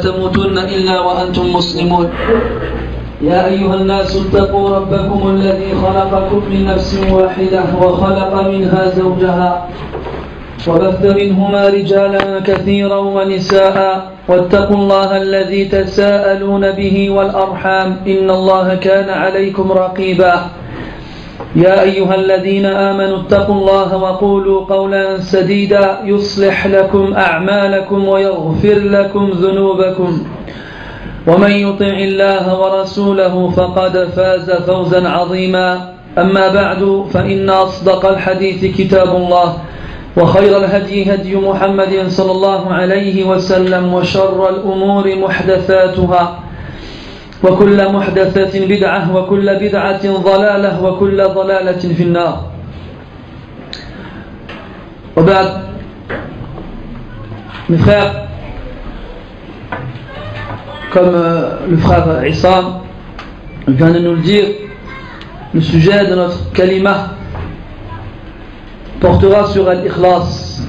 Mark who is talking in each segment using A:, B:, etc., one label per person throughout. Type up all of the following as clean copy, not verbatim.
A: تموتن إلا وأنتم مسلمون يا أيها الناس اتقوا ربكم الذي خلقكم من نفس واحدة وخلق منها زوجها وبث منهما رجالا كثيرا ونساء واتقوا الله الذي تساءلون به والأرحام إن الله كان عليكم رقيبا يا أيها الذين آمنوا اتقوا الله وقولوا قولا سديدا يصلح لكم أعمالكم ويغفر لكم ذنوبكم ومن يطع الله ورسوله فقد فاز فوزا عظيما أما بعد فإن أصدق الحديث كتاب الله وخير الهدي هدي محمد صلى الله عليه وسلم وشر الأمور محدثاتها وكل محدثة بدعة وكل بدعة ضلالة وكل ضلالة في النار وبعد mes frères comme le frère Issam vient de nous le dire, le sujet de notre kalima portera sur Al-Ikhlas.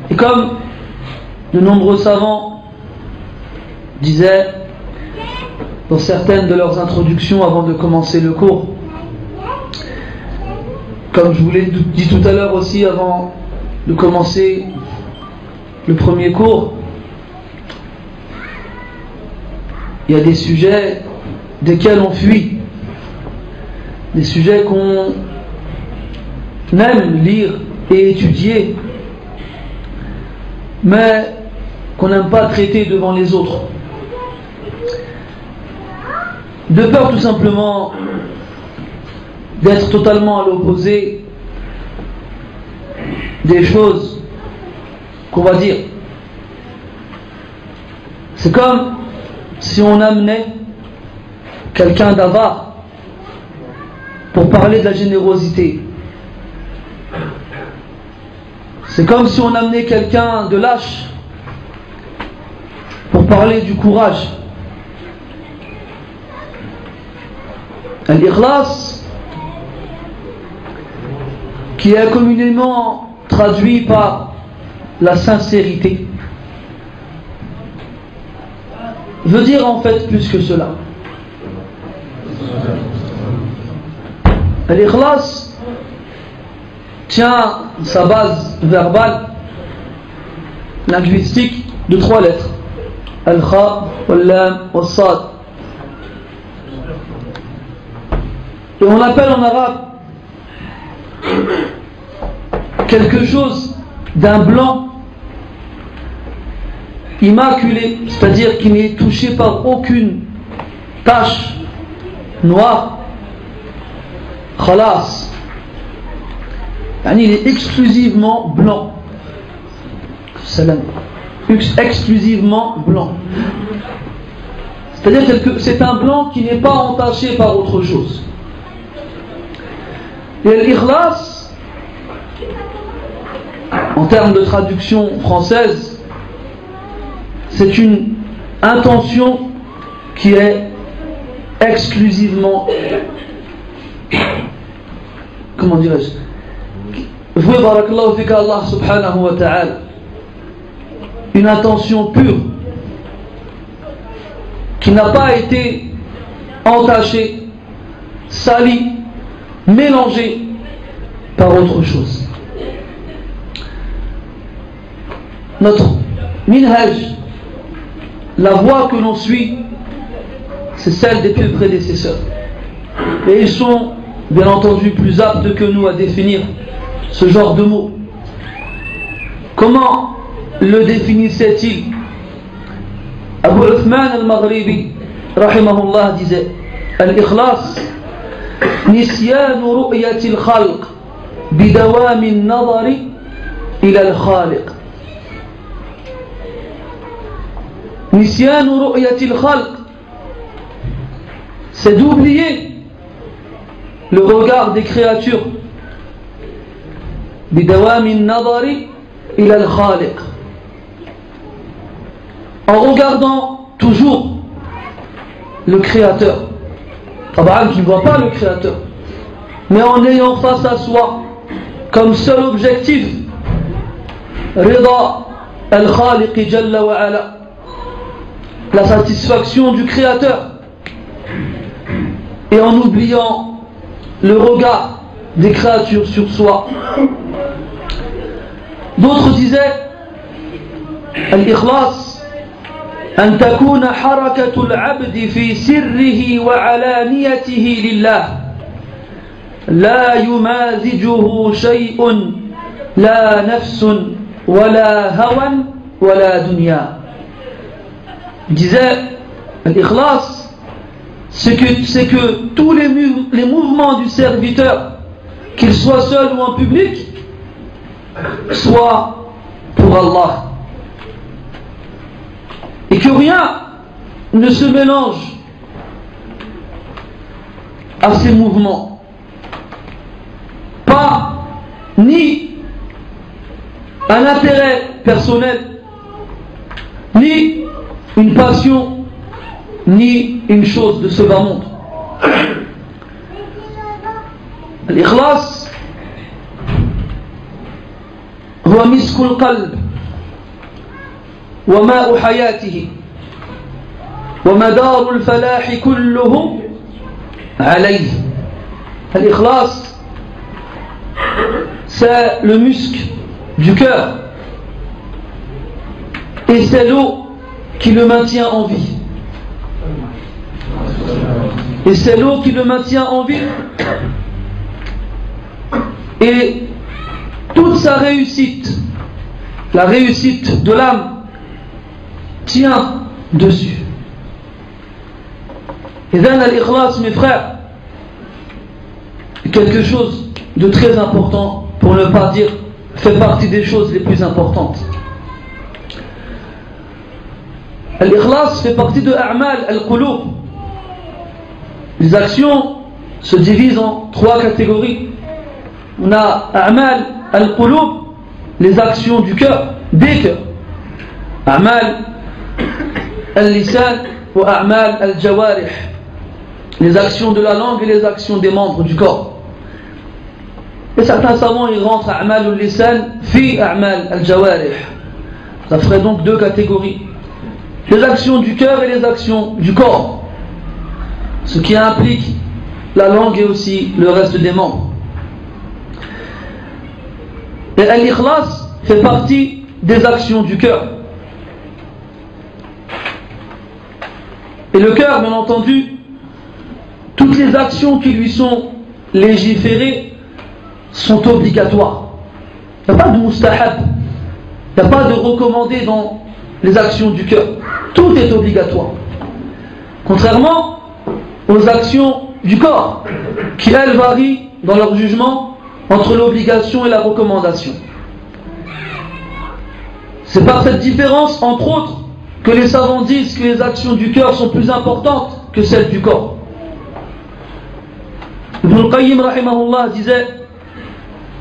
A: Et comme de nombreux savants disaient dans certaines de leurs introductions avant de commencer le cours, comme je vous l'ai dit tout à l'heure aussi avant de commencer le premier cours, il y a des sujets desquels on fuit, des sujets qu'on aime lire et étudier, mais qu'on n'aime pas traiter devant les autres. De peur tout simplement d'être totalement à l'opposé des choses qu'on va dire. C'est comme si on amenait quelqu'un d'avare pour parler de la générosité. C'est comme si on amenait quelqu'un de lâche pour parler du courage. Al-Ikhlas, qui est communément traduit par la sincérité, veut dire en fait plus que cela. Al-Ikhlas tient sa base verbale, linguistique, de 3 lettres. Al-Kha, Al-Lam, Al-Sad. Et on appelle en arabe quelque chose d'un blanc immaculé, c'est-à-dire qui n'est touché par aucune tache noire. Khalas. Il est exclusivement blanc. Salam. Exclusivement blanc. C'est-à-dire que c'est un blanc qui n'est pas entaché par autre chose. Et l'ikhlas, en termes de traduction française, c'est une intention qui est exclusivement, comment dirais-je, vouée barakallahu fika Allah subhanahu wa ta'ala, une intention pure qui n'a pas été entachée, salie, mélangée par autre chose. Notre minhaj, la voie que l'on suit, c'est celle des pieux prédécesseurs. Et ils sont bien entendu plus aptes que nous à définir ce genre de mots. Comment le définissait-il? Abu Uthman al-Maghribi rahimahullah disait: Al-Ikhlas نسيان رؤية الخلق بدوام النظر إلى الخالق. نسيان رؤية الخلق, c'est d'oublier le regard des créatures. بدوام النظر إلى الخالق, en regardant toujours le Créateur. Abraham qui ne voit pas le Créateur, mais en ayant face à soi comme seul objectif Rida al-Khaliq Jalla wa Ala, la satisfaction du Créateur, et en oubliant le regard des créatures sur soi. D'autres disaient al-Ikhlas an takuna harakatul abdi fi sirrihi wa alaniyatihi lillah la yumazijuhu shay'un la nafsun wala hawan wala dunya. Il disait al-Ikhlas, c'est que tous les mouvements du serviteur, qu'il soit seul ou en public, soient pour Allah. Et que rien ne se mélange à ces mouvements. Pas ni un intérêt personnel, ni une passion, ni une chose de ce bas monde. L'ikhlas هو مسك القلب وماء حياته ومدار الفلاح كله عليه. L'ikhlas, c'est le muscle du cœur et c'est l'eau qui le maintient en vie. Et c'est l'eau qui le maintient en vie. Et toute sa réussite, la réussite de l'âme, tient dessus. Et dans l'ikhlas, mes frères, quelque chose de très important, pour ne pas dire fait partie des choses les plus importantes. L'ikhlas fait partie de a'mal al-qulub. Les actions se divisent en trois catégories. On a a'mal al-qulub, les actions du cœur, des cœurs. A'mal al-lisan ou a'mal al-jawarih, les actions de la langue et les actions des membres du corps. Et certains savants ils rentrent a'mal al-lisan fi a'mal al-jawarih. Ça ferait donc deux catégories. Les actions du cœur et les actions du corps, ce qui implique la langue et aussi le reste des membres. Et l'ikhlas fait partie des actions du cœur. Et le cœur, bien entendu, toutes les actions qui lui sont légiférées sont obligatoires. Il n'y a pas de mustahab, il n'y a pas de recommandé dans les actions du cœur. Tout est obligatoire. Contrairement aux actions du corps, qui elles varient dans leur jugement entre l'obligation et la recommandation. C'est par cette différence, entre autres, que les savants disent que les actions du cœur sont plus importantes que celles du corps. Ibn al-Qayyim rahimahullah disait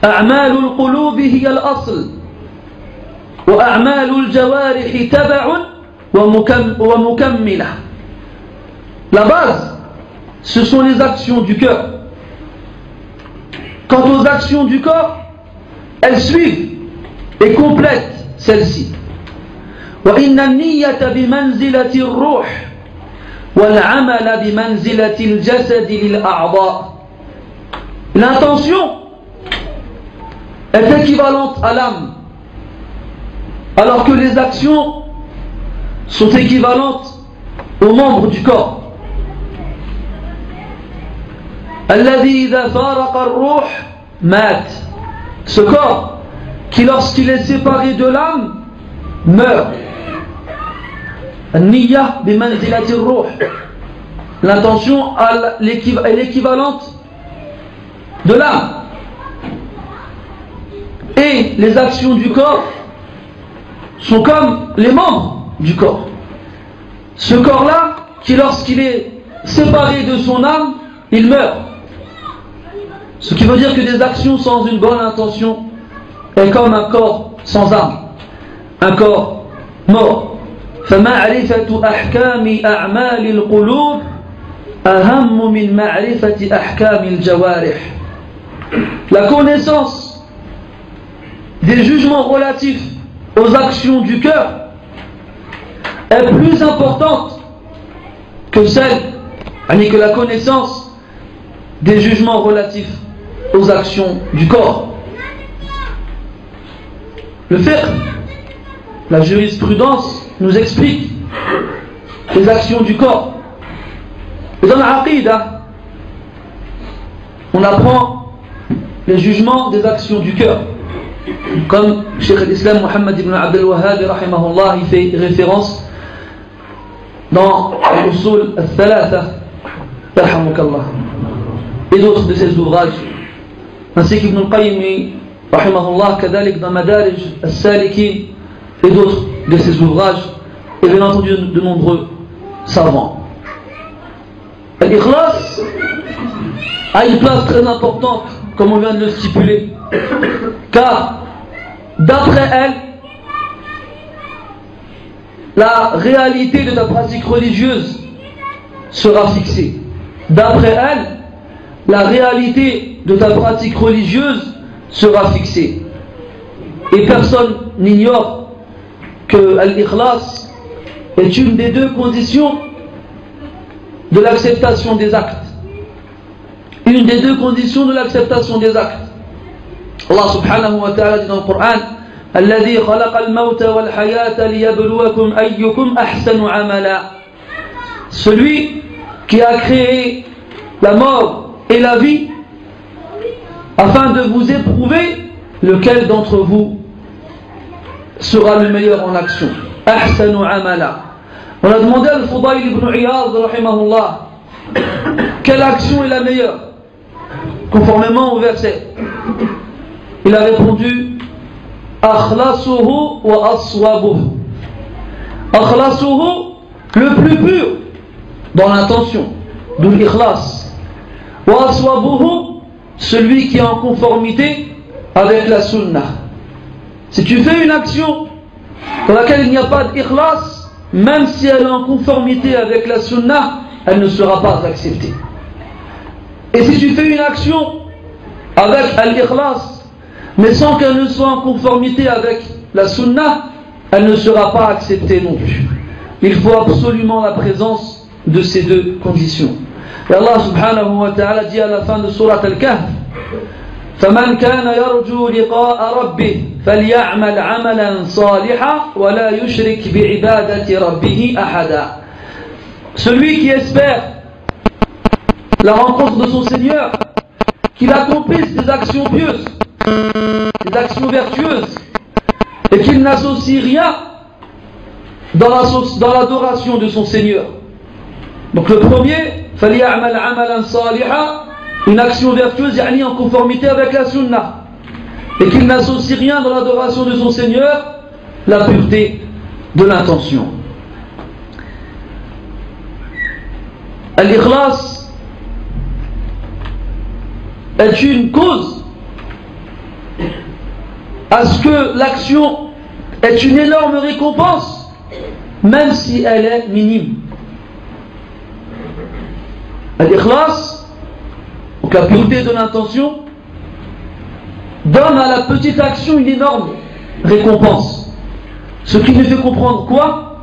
A: أعمال القلوب هي الأصل وأعمال الجوارح تبع ومكملة. La base, ce sont les actions du cœur. Quant aux actions du corps, elles suivent et complètent celles-ci. وإن النية بمنزلة الروح والعمل بمنزلة الجسد للأعضاء. L'intention est équivalente à l'âme, alors que les actions sont équivalentes aux membres du corps. الذي إذا فارق الروح مات. Ce corps qui, lorsqu'il est séparé de l'âme, meurt. النية بمنزلة الروح. L'intention est l'équivalente de l'âme. Et les actions du corps sont comme les membres du corps. Ce corps-là, qui lorsqu'il est séparé de son âme, il meurt. Ce qui veut dire que des actions sans une bonne intention est comme un corps sans âme, un corps mort. فمعرفة أحكام أعمال القلوب أهم من معرفة أحكام الجوارح. La connaissance des jugements relatifs aux actions du cœur est plus importante que que la connaissance des jugements relatifs aux actions du corps. Le fiqh, la jurisprudence, nous explique les actions du corps. Et dans l'aqidah, on apprend les jugements des actions du cœur. Comme Cheikh l'Islam Muhammad ibn Abdel Wahhab rahimahullah, il fait référence dans l'usul al-thalatha yarhamukallah et d'autres de ses ouvrages, ainsi qu'Ibn al-Qayyim rahimahullah kadalik dans Madarij al-Salikin et d'autres de ses ouvrages, et bien entendu de nombreux savants. L'ikhlas a une place très importante, comme on vient de le stipuler, car d'après elle, la réalité de ta pratique religieuse sera fixée. D'après elle, la réalité de ta pratique religieuse sera fixée. Et personne n'ignore que l'ikhlas est une des deux conditions de l'acceptation des actes. Une des deux conditions de l'acceptation des actes. Allah subhanahu wa ta'ala dit dans le Coran: الذي خلق الموت والحياة ليبلوكم أيكم أحسن عملا. Celui qui a créé la mort et la vie afin de vous éprouver lequel d'entre vous sera le meilleur en action. أحسن عملا. On a demandé à Al-Fudayl ibn Iyad rahimahullah quelle action est la meilleure conformément au verset. Il a répondu: Akhlasuhu wa aswabuhu. Akhlasuhu, le plus pur dans l'intention, d'où l'ikhlas. Wa aswabuhu, celui qui est en conformité avec la sunnah. Si tu fais une action dans laquelle il n'y a pas d'ikhlas, même si elle est en conformité avec la sunnah, elle ne sera pas acceptée. Et si tu fais une action avec l'ikhlas, mais sans qu'elle ne soit en conformité avec la sunnah, elle ne sera pas acceptée non plus. Il faut absolument la présence de ces deux conditions. Et Allah subhanahu wa ta'ala dit à la fin de Surat Al-Kahf: فَمَنْ كَانَ يَرْجُو لِقَاءَ رَبِّهِ فَلْيَعْمَلْ عَمَلًا صَالِحًا وَلَا يُشْرِكْ بِعِبَادَةِ رَبِّهِ أَحَدًا. Celui qui espère la rencontre de son Seigneur, qu'il accomplisse des actions pieuses, des actions vertueuses, et qu'il n'associe rien dans l'adoration de son Seigneur. Donc le premier, فَلْيَعْمَلْ عَمَلًا صَالِحًا, une action vertueuse, yani en conformité avec la sunnah, et qu'il n'associe rien dans l'adoration de son Seigneur, la pureté de l'intention. L'ikhlas est une cause à ce que l'action ait une énorme récompense, même si elle est minime. L'ikhlas, donc la pureté de l'intention, donne à la petite action une énorme récompense. Ce qui nous fait comprendre quoi?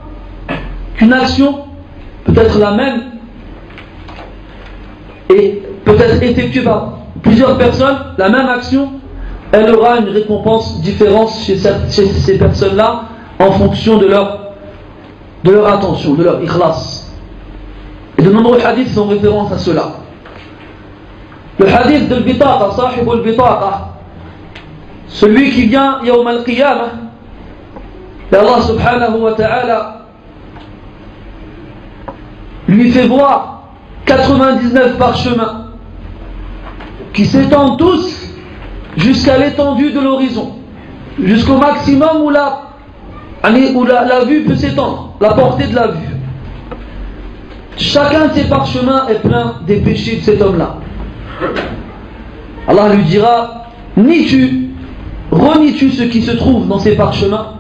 A: Qu'une action peut être la même et peut être effectuée par plusieurs personnes, la même action, elle aura une récompense différente chez ces personnes-là en fonction de leur intention, de leur ikhlas. Et de nombreux hadiths font référence à cela. Le hadith de al-bitaqa, sahib al-bitaqa, celui qui vient yawm al-qiyamah, et Allah subhanahu wa ta'ala lui fait voir 99 parchemins qui s'étendent tous jusqu'à l'étendue de l'horizon, jusqu'au maximum où la vue peut s'étendre, la portée de la vue. Chacun de ces parchemins est plein des péchés de cet homme-là. Allah lui dira: renies-tu ce qui se trouve dans ces parchemins?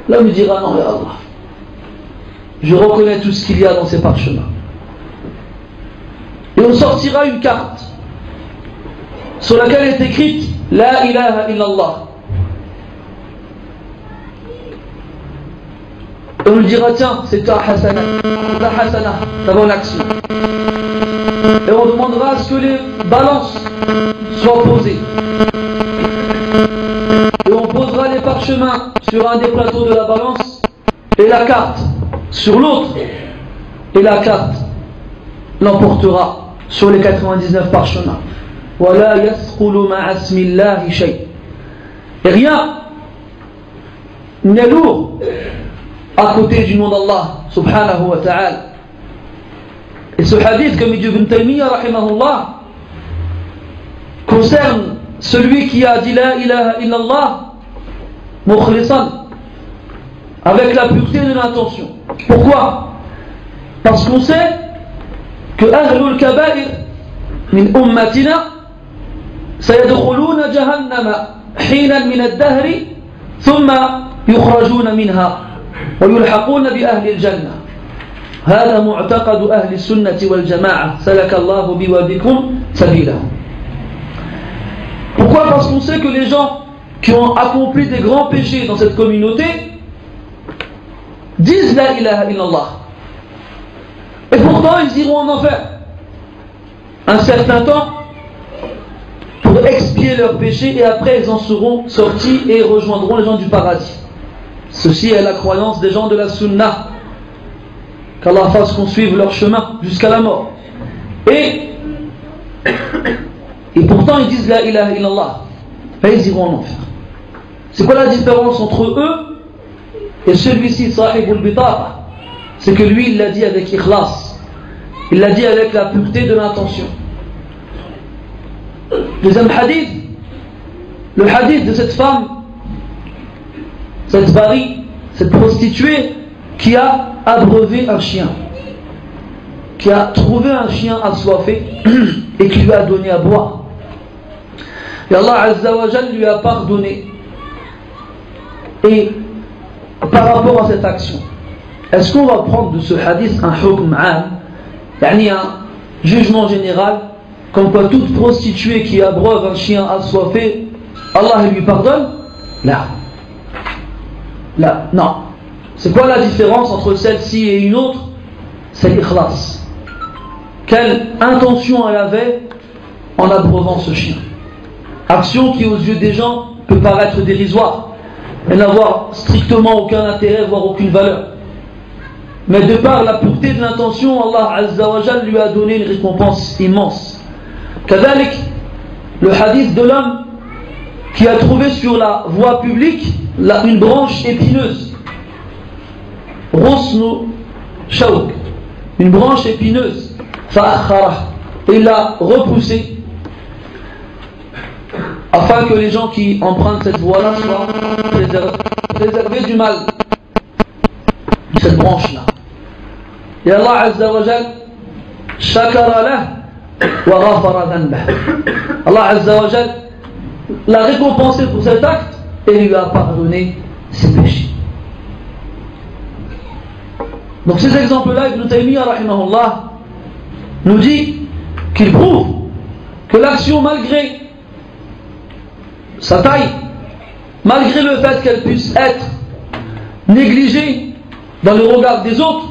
A: Là, lui dira: non, ya Allah, je reconnais tout ce qu'il y a dans ces parchemins. Et on sortira une carte sur laquelle est écrite La ilaha illallah. on nous dira tiens, c'est ta hasana, ta bonne action. Et on demandera à ce que les balances soient posées. Et on posera les parchemins sur un des plateaux de la balance et la carte sur l'autre. Et la carte l'emportera sur les 99 parchemins. وَلَا يَثْقُلُ مَعَ اسْمِ اللَّهِ شَيْءٍ. Et rien n'est lourd à côté du nom d'Allah subhanahu wa ta'ala. Et ce hadith, comme dit Ibn Taymiyyah rahimahullah, concerne celui qui a dit la ilaha illallah mukhlisan, avec la pureté de l'intention. Pourquoi? Parce qu'on sait que ahlul kaba'ir min ummatina sayadkhuluna jahannama hinan min ad-dahri thumma yukhrajuna minha wa yulhaquna bi ahli al-jannah. هذا معتقد أهل السنة والجماعة سلك الله بي وبكم سبيله. Pourquoi? Parce qu'on sait que les gens qui ont accompli des grands péchés dans cette communauté disent la ilaha illallah. Et pourtant ils iront en enfer un certain temps pour expier leurs péchés et après ils en seront sortis et rejoindront les gens du paradis. Ceci est la croyance des gens de la Sunna. Qu'Allah fasse qu'on suive leur chemin jusqu'à la mort. Et pourtant ils disent la ilaha illallah. Mais ils iront en enfer. C'est quoi la différence entre eux et celui-ci, Sahibul Bitaqa? C'est que lui il l'a dit avec ikhlas. Il l'a dit avec la pureté de l'intention. Deuxième hadith, le hadith de cette femme, cette bari, cette prostituée qui a abreuvé un chien, qui a trouvé un chien assoiffé et qui lui a donné à boire. Et Allah Azza wa Jal lui a pardonné. Et par rapport à cette action, est-ce qu'on va prendre de ce hadith un hukm am, yani un jugement général, comme quoi toute prostituée qui abreuve un chien assoiffé, Allah lui pardonne? Là. Là, non. C'est quoi la différence entre celle-ci et une autre? C'est l'ikhlas. Quelle intention elle avait en abreuvant ce chien? Action qui aux yeux des gens peut paraître dérisoire et n'avoir strictement aucun intérêt, voire aucune valeur. Mais de par la pureté de l'intention, Allah Azza wa Jal lui a donné une récompense immense. Kadalik, le hadith de l'homme qui a trouvé sur la voie publique une branche épineuse. Rosnu Shawk, une branche épineuse, et il l'a repoussée afin que les gens qui empruntent cette voie-là soient préservés du mal de cette branche-là. Et Allah Azza wa Jal shakara lah wa ghafara dhanbah. Allah Azza wa Jal l'a récompensé pour cet acte et lui a pardonné ses péchés. Donc ces exemples-là, Ibn Taymiyyah rahimahullah nous dit qu'il prouve que l'action, malgré sa taille, malgré le fait qu'elle puisse être négligée dans le regard des autres,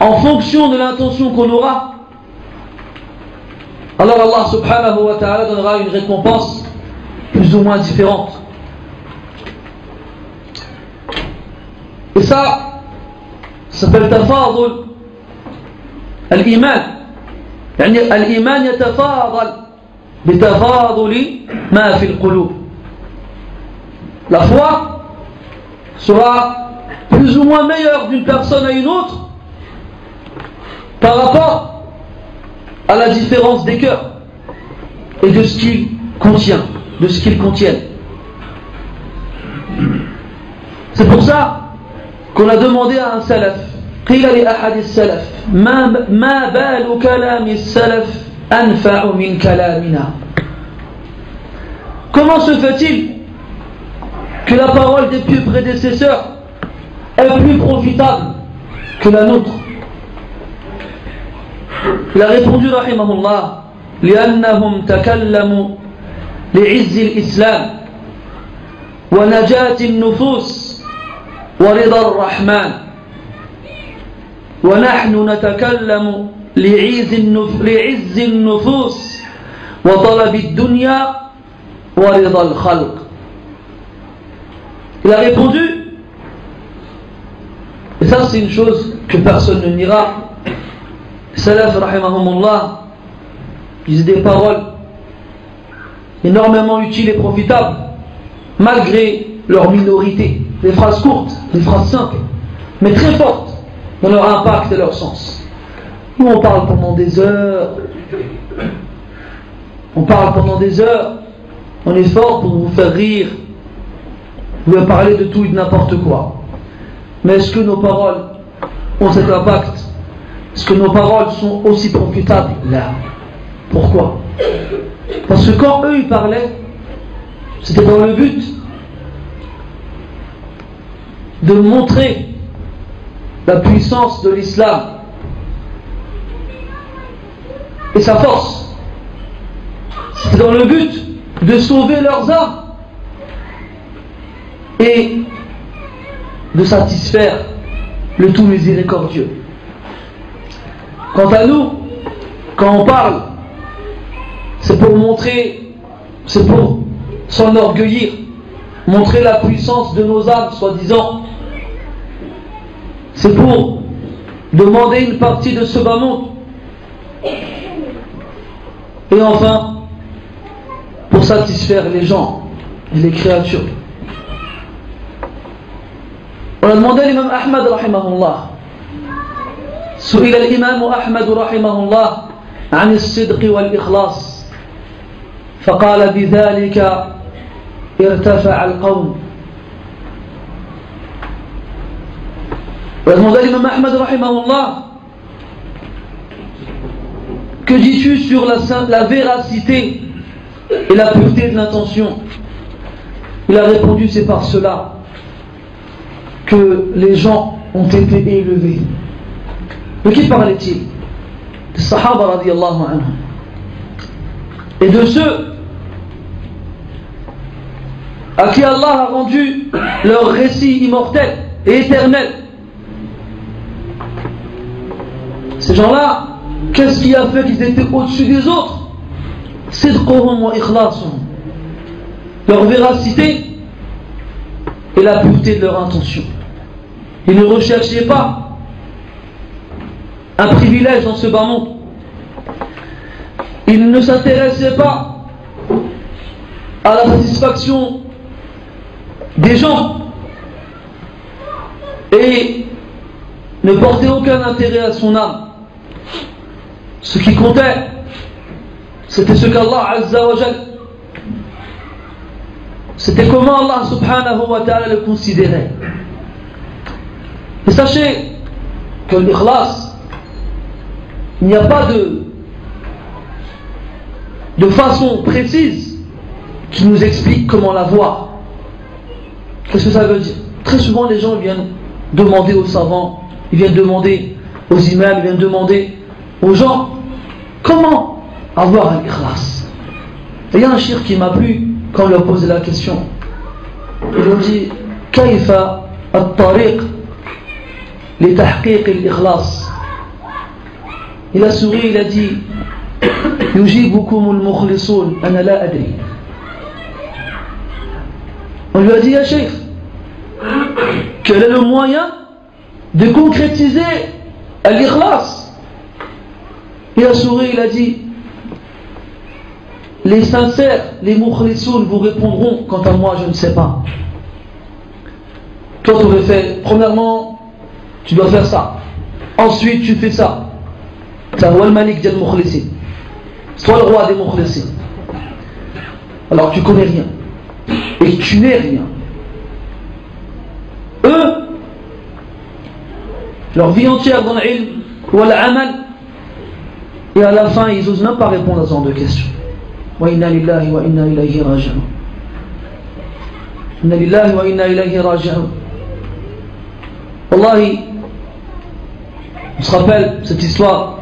A: en fonction de l'intention qu'on aura, alors Allah subhanahu wa ta'ala donnera une récompense plus ou moins différente. Et ça s'appelle tafadul al-iman. يعني الإيمان يتفاضل بتفاضل ما في القلوب. La foi sera plus ou moins meilleure d'une personne à une autre par rapport à la différence des cœurs et de ce qu'il contient, de ce qu'ils contiennent. C'est pour ça qu'on a demandé à un salaf, قيل لأحد السلف ما بال كلام السلف أنفع من كلامنا. Comment se fait-il que la parole des pieux prédécesseurs est plus profitable que la nôtre? Il a répondu rahimahullah لأنهم تكلموا لعز الإسلام ونجاة النفوس ورضا الرحمن ونحن نتكلم لعز النفوس وطلب الدنيا ورضا الخلق. Il a répondu, et ça c'est une chose que personne ne niera, Salaf rahimahumullah disaient des paroles énormément utiles et profitables malgré leur minorité, des phrases courtes, des phrases simples mais très fortes dans leur impact et leur sens. Nous on parle pendant des heures, on est fort pour vous faire rire, vous parler de tout et de n'importe quoi, mais est-ce que nos paroles ont cet impact? Est-ce que nos paroles sont aussi profitables? Là. Pourquoi? Parce que quand eux ils parlaient, c'était dans le but de montrer la puissance de l'islam et sa force. C'était dans le but de sauver leurs âmes et de satisfaire le tout miséricordieux. Quant à nous, quand on parle, c'est pour montrer, c'est pour s'enorgueillir, montrer la puissance de nos âmes, soi-disant. C'est pour demander une partie de ce bas monde. Et enfin, pour satisfaire les gens et les créatures. On a demandé à l'imam Ahmad rahimahullah. سئل الإمام أحمد رحمه الله عن الصدق والإخلاص فقال بذلك ارتفع القوم. On a demandé à l'imam Ahmad rahimahullah, que dis-tu sur la véracité et la pureté de l'intention? Il a répondu, c'est par cela que les gens ont été élevés. De qui parlait-il? Des Sahaba radiyallahu anhum. Et de ceux à qui Allah a rendu leur récit immortel et éternel. Ces gens-là, qu'est-ce qui a fait qu'ils étaient au-dessus des autres? Sidquhum wa ikhlasuhum. Leur véracité et la pureté de leur intention. Ils ne recherchaient pas un privilège dans ce bas monde. Ils ne s'intéressaient pas à la satisfaction des gens et ne portaient aucun intérêt à son âme. Ce qui comptait, c'était ce qu'Allah Azza wa Jal, c'était comment Allah subhanahu wa ta'ala le considérait. Et sachez que l'ikhlas, il n'y a pas de façon précise qui nous explique comment la voir. Qu'est-ce que ça veut dire? Très souvent les gens viennent demander aux savants, ils viennent demander aux imams, ils viennent demander aux gens comment avoir un ikhlas. Il y a un shir qui m'a plu quand on lui a posé la question. Ils ont dit Kayfa at-tariq li tahqiq al-ikhlas. Il a souri, il a dit Yujibukum al-mukhlisun ana la adri. On lui a dit, ya Cheikh, quel est le moyen de concrétiser l'ikhlas? Il a souri, il a dit, les sincères, les mukhlisoun vous répondront, quant à moi je ne sais pas. Toi tu aurais fait, premièrement, tu dois faire ça. Ensuite tu fais ça. C'est le malik del mukhlisin. Sois le roi des mukhlisin. Alors tu connais rien. Et tu n'es rien. Eux, leur vie entière dans l'ilm ou l'amal, et à la fin ils n'osent même pas répondre à ce genre de questions. Wa inna lillahi wa inna ilayhi raji'un. Inna lillahi wa inna ilayhi raji'un. Wallahi, on se rappelle cette histoire.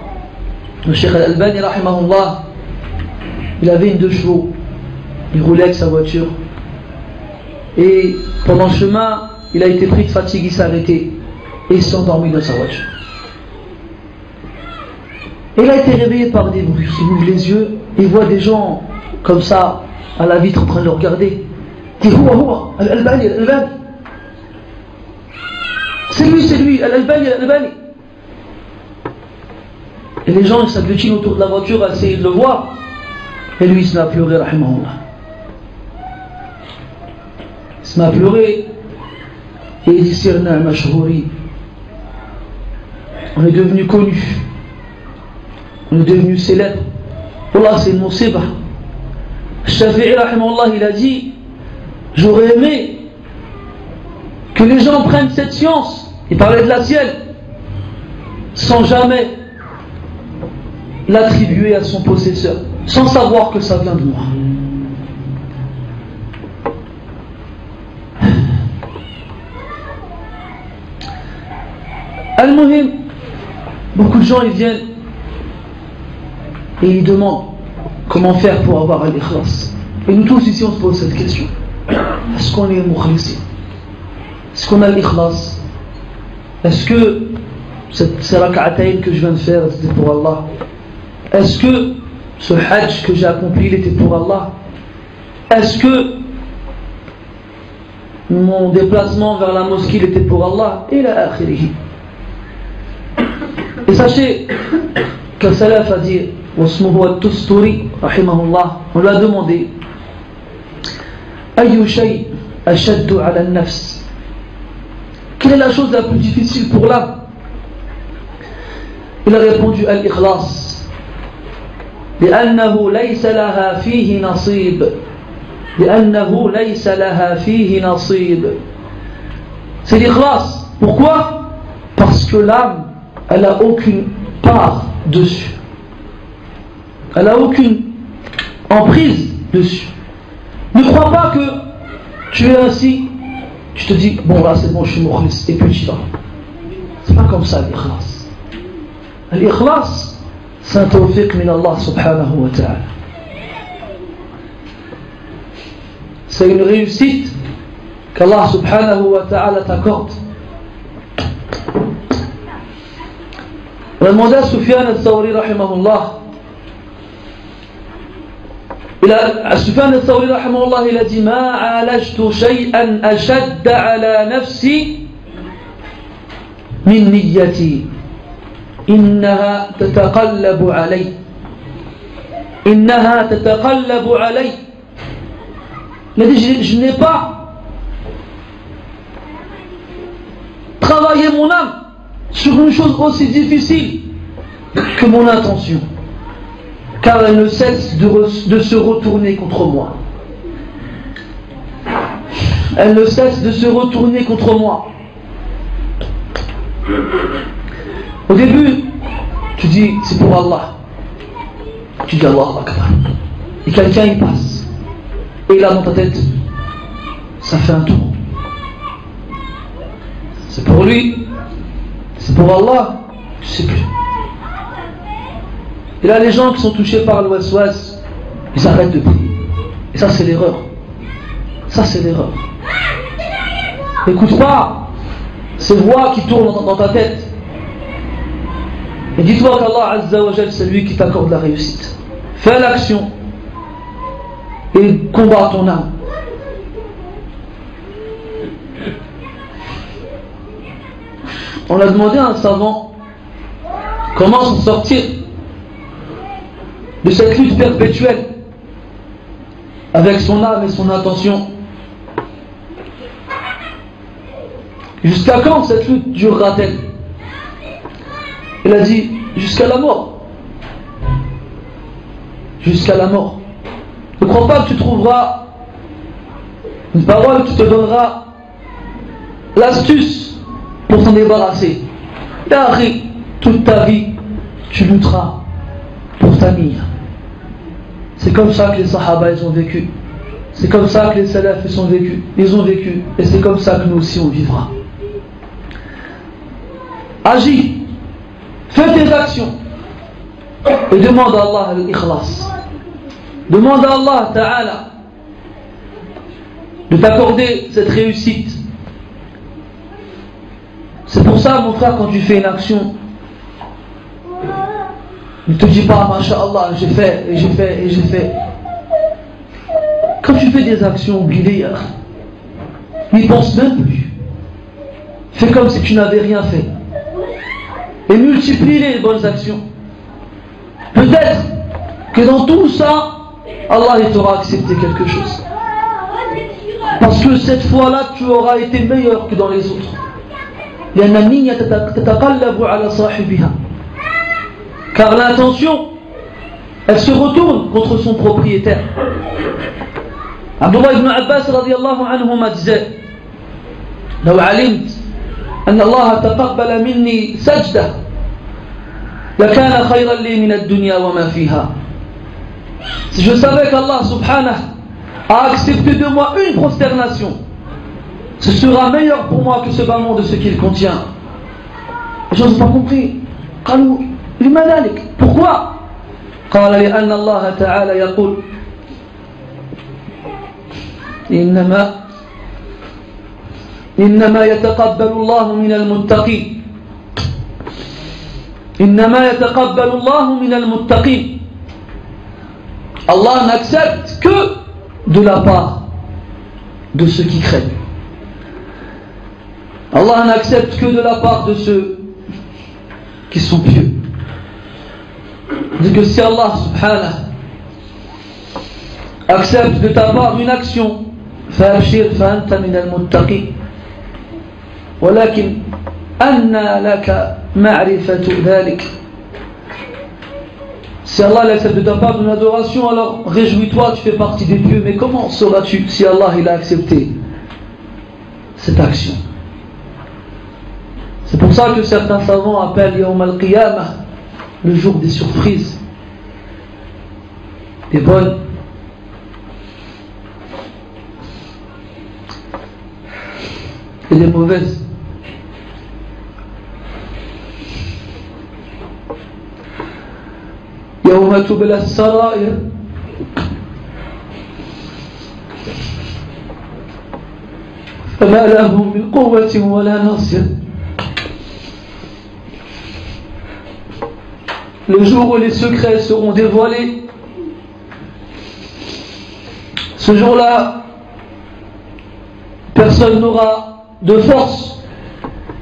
A: Le Cheikh Al-Albani rahimahullah, il avait une 2 chevaux, il roulait avec sa voiture et pendant le chemin il a été pris de fatigue, il s'est arrêté et il s'est endormi dans sa voiture. Et il a été réveillé par des bruits. Il ouvre les yeux, il voit des gens comme ça à la vitre en train de le regarder. Il dit Houa, Al-Albani, Al-Albani. C'est lui, Al-Albani, Al-Albani. Et les gens s'agglutinent autour de la voiture à essayer de le voir. Et lui, il se met à pleurer, rahimahullah. Il se met à pleurer. Et il dit Sirna Mashhouri. On est devenu connus. On est devenu célèbre. Wallah, c'est une musiba. Shafi'i, rahimahullah, il a dit j'aurais aimé que les gens prennent cette science. Il parlait de la sienne sans jamais l'attribuer à son possesseur, sans savoir que ça vient de moi. Al-Muhim, beaucoup de gens ils viennent et ils demandent comment faire pour avoir al-ikhlas. Et nous tous ici on se pose cette question. Est-ce qu'on est mukhlisin? Est-ce qu'on a l'ikhlas? Est-ce que ces rak'atayn que je viens de faire c'était pour Allah? Est-ce que ce hajj que j'ai accompli il était pour Allah? Est-ce que mon déplacement vers la mosquée il était pour Allah? Et la akhirihi. Et sachez que Salaf a dit Wasmuhu at-Tusturi rahimahullah, on lui a demandé Ayyu shay ashaddu ala an-nafs, quelle est la chose la plus difficile pour l'âme? Il a répondu al-ikhlas, لأنه ليس لها فيه نصيب لأنه ليس لها فيه نصيب. C'est l'ikhlas. Pourquoi? Parce que l'âme elle n'a aucune part dessus, elle n'a aucune emprise dessus. Ne crois pas que tu es ainsi, tu te dis bon là c'est bon je suis mukhlis et puis tu vas. C'est pas comme ça l'ikhlas. L'ikhlas c'est un tawfiq min Allah subhanahu wa ta'ala. C'est une réussite qu'Allah subhanahu wa ta'ala t'accorde. On a demandé à Sufyan al-Thawri rahimahullah. Sufyan al-Thawri rahimahullah il a dit Ma alajtu shay'an ashadda ala nafsi min niyyati innaha tataqallabu alay innaha tataqallabu alay. Il a dit je n'ai pas travaillé mon âme sur une chose aussi difficile que mon intention, car elle ne cesse de se retourner contre moi. Elle ne cesse de se retourner contre moi. Au début, tu dis c'est pour Allah. Tu dis Allah Akbar. Et quelqu'un il passe. Et là dans ta tête, ça fait un tour. C'est pour lui. C'est pour Allah, je ne sais plus. Et là, les gens qui sont touchés par le waswas, ils arrêtent de prier. Et ça, c'est l'erreur. Ça, c'est l'erreur. N'écoute pas ces voix qui tournent dans ta tête. Et dis-toi qu'Allah Azza wa Jal, c'est lui qui t'accorde la réussite. Fais l'action et combat ton âme. On a demandé à un savant comment s'en sortir de cette lutte perpétuelle avec son âme et son intention. Jusqu'à quand cette lutte durera-t-elle? Il a dit jusqu'à la mort. Jusqu'à la mort. Ne crois pas que tu trouveras une parole qui te donnera l'astuce pour s'en débarrasser. Toute ta vie, tu lutteras pour ta mia. C'est comme ça que les Sahaba ils ont vécu. C'est comme ça que les Salaf ils ont vécu. Et c'est comme ça que nous aussi on vivra. Agis, fais tes actions et demande à Allah l'ikhlas. Demande à Allah Ta'ala de t'accorder cette réussite C'est pour ça, mon frère, quand tu fais une action, ne te dis pas, Masha'Allah, j'ai fait, et j'ai fait, et j'ai fait. Quand tu fais des actions, oublie-les, n'y pense même plus. Fais comme si tu n'avais rien fait. Et multiplie les bonnes actions. Peut-être que dans tout ça, Allah il t'aura accepté quelque chose. Parce que cette fois-là, tu auras été meilleur que dans les autres. Car l'intention, elle se retourne contre son propriétaire. Abdullah ibn Abbas radiyallahu anhuma disait: لو علمت أن الله تقبل مني سجدة لكان خيرا لي من الدنيا وما فيها. Si je savais qu'Allah subhanahu a accepté de moi une prosternation, ce sera meilleur pour moi que ce bas monde de ce qu'il contient. Les gens n'ont pas compris. قالوا لما ذلك? Pourquoi? قال لأن الله تعالى يقول إنما يتقبل الله من المتقين. إنما يتقبل الله من المتقين. Allah n'accepte que de la part de ceux qui craignent. Allah n'accepte que de la part de ceux qui sont pieux. Dit que si Allah subhanahu accepte de ta part une action, فأبشر فأنت من المتقين. ولكن أنى لك معرفة ذلك. Si Allah accepte de ta part une adoration, alors réjouis-toi, tu fais partie des pieux. Mais comment sauras-tu si Allah il a accepté cette action? C'est pour ça que certains savants appellent Yawm al-Qiyamah le jour des surprises, des bonnes et des mauvaises. يوم تبلى السرائر فما لهم من قوة ولا ناصر. Le jour où les secrets seront dévoilés, ce jour-là, personne n'aura de force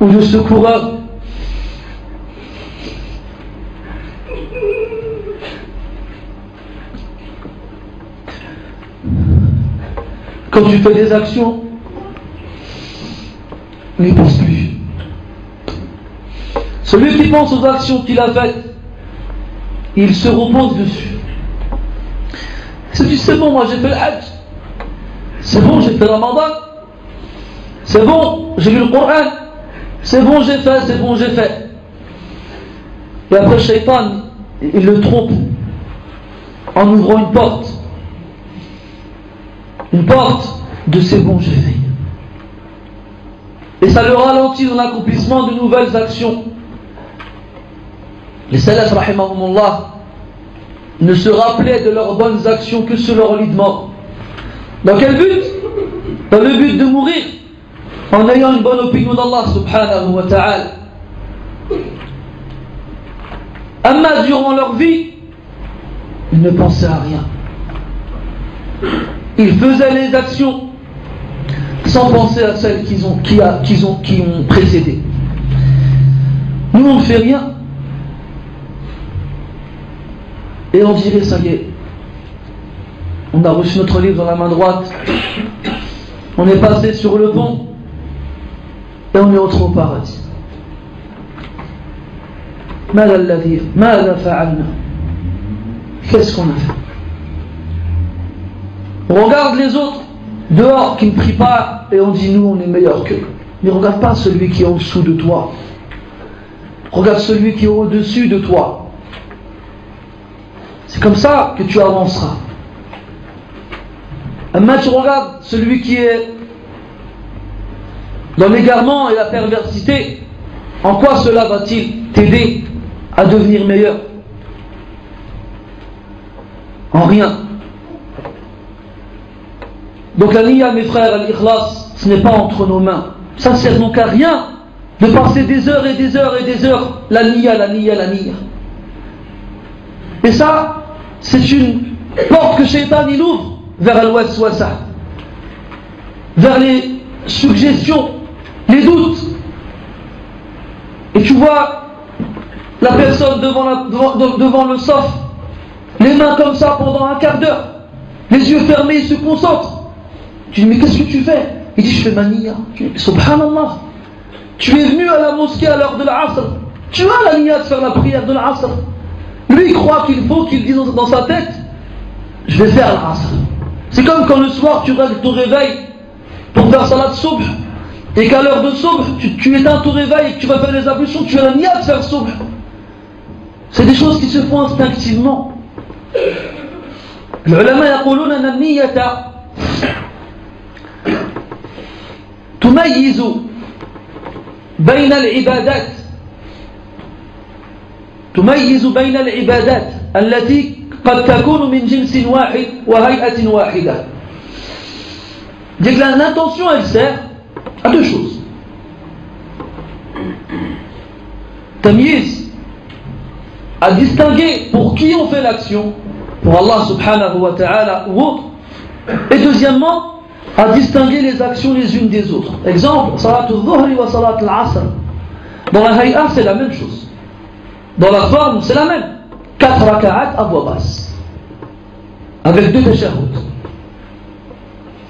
A: ou de secoureur. Quand tu fais des actions, n'y pense plus. Celui qui pense aux actions qu'il a faites, il se repose dessus. Il se dit: c'est bon, moi j'ai fait le Hajj, c'est bon, j'ai fait le Ramadan, c'est bon, j'ai lu le Coran, c'est bon, j'ai fait, c'est bon, j'ai fait. Et après, Shaitan, il le trompe en ouvrant une porte de c'est bon, j'ai fait. Et ça le ralentit dans l'accomplissement de nouvelles actions. Les salaf, rahimahumullah, ne se rappelaient de leurs bonnes actions que sur leur lit de mort. Dans quel but? Dans le but de mourir en ayant une bonne opinion d'Allah subhanahu wa ta'ala. Amma durant leur vie, ils ne pensaient à rien. Ils faisaient les actions sans penser à celles qui ont précédé. Nous on ne fait rien et on dirait ça y est, on a reçu notre livre dans la main droite, on est passé sur le pont et on est entré au paradis. Qu'est-ce qu'on a fait? On regarde les autres dehors qui ne prient pas et on dit nous on est meilleurs qu'eux. Mais regarde pas celui qui est en dessous de toi. Regarde celui qui est au-dessus de toi. C'est comme ça que tu avanceras. Maintenant tu regardes celui qui est dans l'égarement et la perversité. En quoi cela va-t-il t'aider à devenir meilleur? En rien. Donc la niya, mes frères, l'ikhlas, ce n'est pas entre nos mains. Ça ne sert donc à rien de passer des heures et des heures et des heures, la niya, la niya, la niya. Et ça, c'est une porte que Shaitan il ouvre vers al-waswasa, vers les suggestions, les doutes. Et tu vois la personne devant le sof, les mains comme ça pendant un quart d'heure, les yeux fermés, il se concentre. Tu dis mais qu'est-ce que tu fais? Il dit je fais ma niya. Subhanallah, tu es venu à la mosquée à l'heure de l'Asr, tu as la niya de faire la prière de l'Asr. Lui il croit qu'il faut qu'il dise dans sa tête je vais faire l'Asr. C'est comme quand le soir tu règles ton réveil pour faire salat subh, et qu'à l'heure de subh tu éteins ton réveil et que tu vas faire les ablutions, tu as la niya de faire subh. C'est des choses qui se font instinctivement. العلماء يقولون أن النية تميز بين العبادات التي قد تكون من جنس واحد وهيئة واحدة. Donc l'intention elle sert à deux choses. Tamyiz, à distinguer pour qui on fait l'action, pour Allah subhanahu wa ta'ala ou autre. Et deuxièmement, à distinguer les actions les unes des autres. Exemple, salat al-dhuhri wa salat al-asr. Dans la hay'a, c'est la même chose. Dans la forme, c'est la même. 4 raka'at à voix basse, avec 2 tashahhud.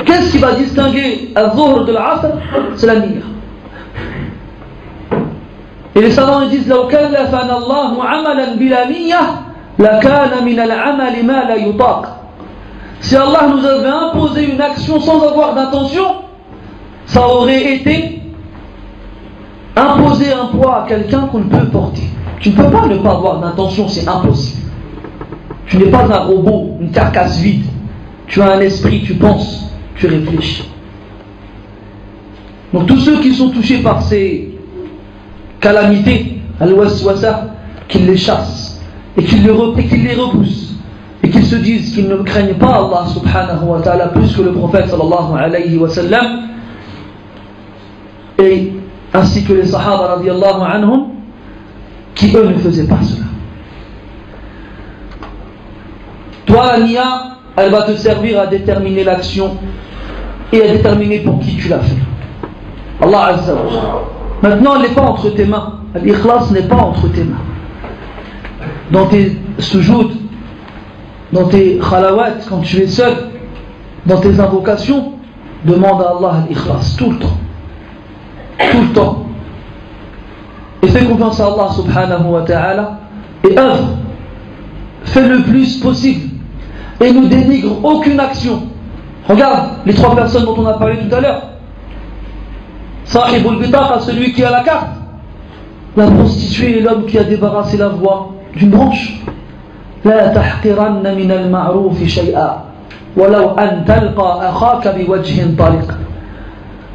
A: Qu'est-ce qui va distinguer al-dhuhr de l'asr? C'est la niya. Et les savants disent لو كلفنا الله عملا بلا نية لكان من العمل ما لا يطاق. Si Allah nous avait imposé une action sans avoir d'intention, ça aurait été imposer un poids à quelqu'un qu'on ne peut porter. Tu ne peux pas ne pas avoir d'intention, c'est impossible. Tu n'es pas un robot, une carcasse vide. Tu as un esprit, tu penses, tu réfléchis. Donc tous ceux qui sont touchés par ces calamités, al-waswasa, qu'ils les chassent et qu'ils les repoussent et qu'ils se disent qu'ils ne craignent pas Allah subhanahu wa ta'ala plus que le prophète sallallahu alayhi wa sallam, et ainsi que les sahaba radiyallahu anhum qui eux ne faisaient pas cela. Toi la niya, elle va te servir à déterminer l'action et à déterminer pour qui tu l'as fait. Allah azza wa jalla. Maintenant, elle n'est pas entre tes mains. L'ikhlas n'est pas entre tes mains. Dans tes sujoud, dans tes khalawat, quand tu es seul, dans tes invocations, demande à Allah l'ikhlas tout le temps. Tout le temps. Et fais confiance à Allah subhanahu wa ta'ala et œuvre. Fais le plus possible. Et ne dénigre aucune action. Regarde les 3 personnes dont on a parlé tout à l'heure. Sahibul bitaqa, celui qui a la carte. La prostituée est l'homme qui a débarrassé la voie d'une branche. La tahqiranna min al-ma'ruf shay'a walau an talqa akhaka biwajhin taliq.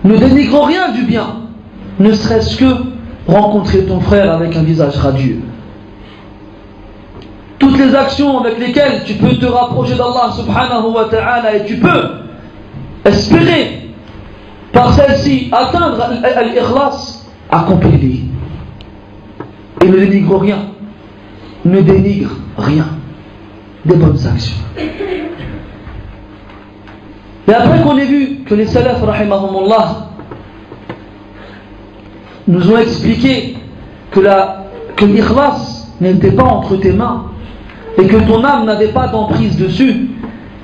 A: Ne dénigre rien du bien, ne serait-ce que rencontrer ton frère avec un visage radieux. Toutes les actions avec lesquelles tu peux te rapprocher d'Allah subhanahu wa ta'ala et tu peux espérer par celle-ci atteindre al-ikhlas, accomplis-les. Et ne dénigre rien. Ne dénigre rien. Des bonnes actions. Et après qu'on ait vu que les salaf rahimahumullah nous ont expliqué que l'ikhlas n'était pas entre tes mains et que ton âme n'avait pas d'emprise dessus,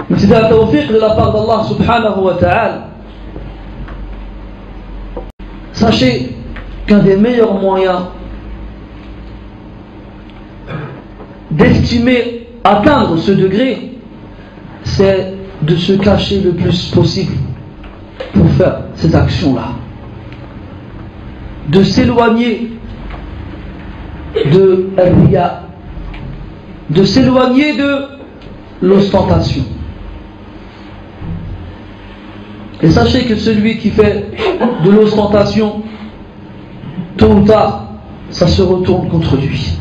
A: mais c'était un tawfiq de la part d'Allah subhanahu wa ta'ala. Sachez qu'un des meilleurs moyens d'estimer, atteindre ce degré, c'est de se cacher le plus possible pour faire ces actions-là. De s'éloigner de riya, de s'éloigner de l'ostentation. Et sachez que celui qui fait de l'ostentation, tôt ou tard, ça se retourne contre lui.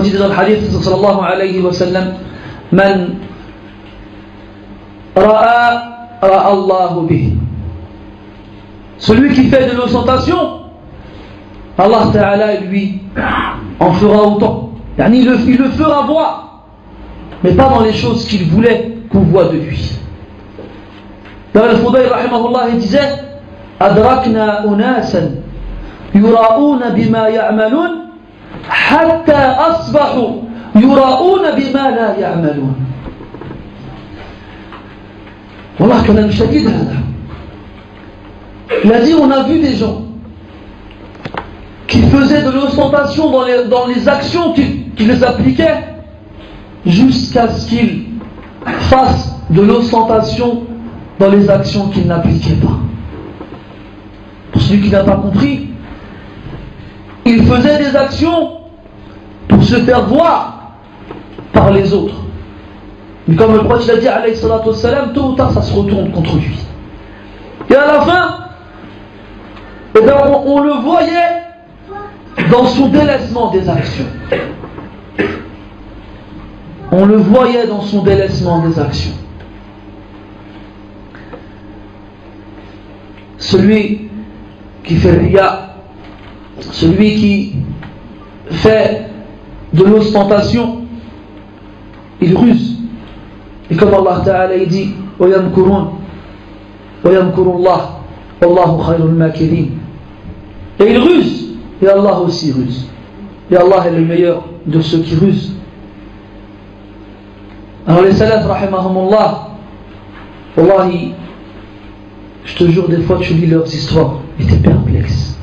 A: Dit dans le hadith sallallahu alayhi wa sallam, man ra'a Allahu bih. Celui qui fait de l'ostentation, Allah Ta'ala lui en fera autant. Il le fera voir, mais pas dans les choses qu'il voulait qu'on voit de lui. Dans le Fudayl rahimahullah, il disait Adrakna unasan yura'una bima ya'malun hatta asbahu yura'una bima la ya'malun. Wallah kalam shadid hada. Il a dit on a vu des gens qui faisaient de l'ostentation dans les actions qui les appliquaient jusqu'à ce qu'ils fassent de l'ostentation dans les actions qu'ils n'appliquaient pas. Pour celui qui n'a pas compris, il faisait des actions pour se faire voir par les autres. Mais comme le prophète l'a dit, alayhi salatu wassalam, tôt ou tard ça se retourne contre lui. Et à la fin, on le voyait dans son délaissement des actions. On le voyait dans son délaissement des actions. Celui qui fait riya, celui qui fait de l'ostentation, il ruse. Et comme Allah Ta'ala dit وَيَمْكُرُونَ وَيَمْكُرُ اللَّهُ وَاللَّهُ خَيْرُ الْمَاكِرِينَ. Et il ruse, et Allah aussi ruse. Et Allah est le meilleur de ceux qui rusent. Alors les salaf rahimahumullah, wallahi, je te jure, des fois tu lis leurs histoires et t'es perplexe.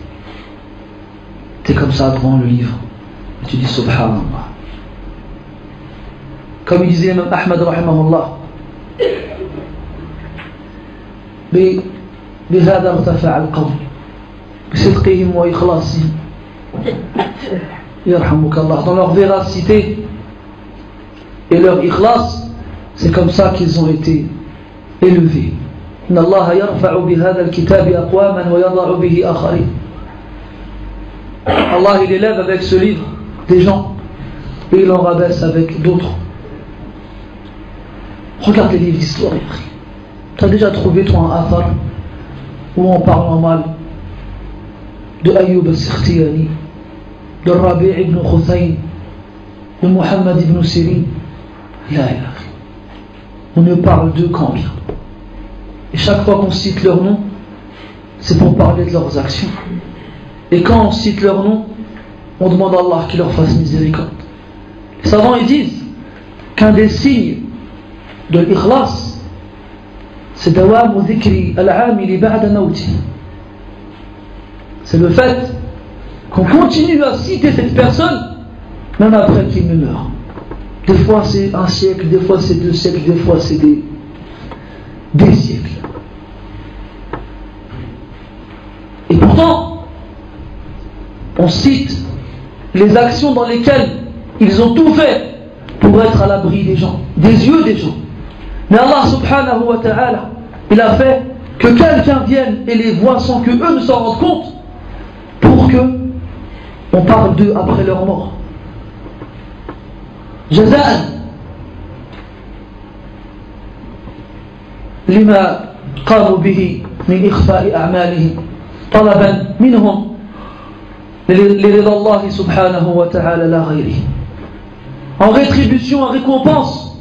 A: T'es comme ça devant le livre et tu dis subhanallah. Comme il disait même Ahmad rahimahullah, بهذا ارتفع القوم بصدقهم وإخلاصهم يرحمك الله. Dans leur véracité et leur ikhlas, c'est comme ça qu'ils ont été élevés. إن الله يرفع بهذا الكتاب أقواما ويضع به آخرين. Allah il élève avec ce livre des gens et il en rabaisse avec d'autres. Regarde les livres d'histoire. Tu as déjà trouvé toi un athar où on parle en mal de Ayyub al-Sikhtiyani, de Rabi' ibn Khuthayn, de Muhammad ibn Sirin? Là, on ne parle d'eux qu'en bien. Et chaque fois qu'on cite leur nom, c'est pour parler de leurs actions. Et quand on cite leur nom, on demande à Allah qu'il leur fasse miséricorde. Les savants ils disent qu'un des signes de l'ikhlas, c'est dawamu dhikri al-amili ba'da mawti. C'est le fait qu'on continue à citer cette personne même après qu'il ne meure. Des fois c'est un siècle, des fois c'est 2 siècles, des fois c'est des siècles. Et pourtant, on cite les actions dans lesquelles ils ont tout fait pour être à l'abri des gens, des yeux des gens. Mais Allah subhanahu wa ta'ala, il a fait que quelqu'un vienne et les voie sans que eux ne s'en rendent compte, pour que on parle d'eux après leur mort. جزاء لما قاموا به من إخفاء أعمالهم طلبا منهم لرضا الله سبحانه وتعالى لا غيره. En rétribution, en récompense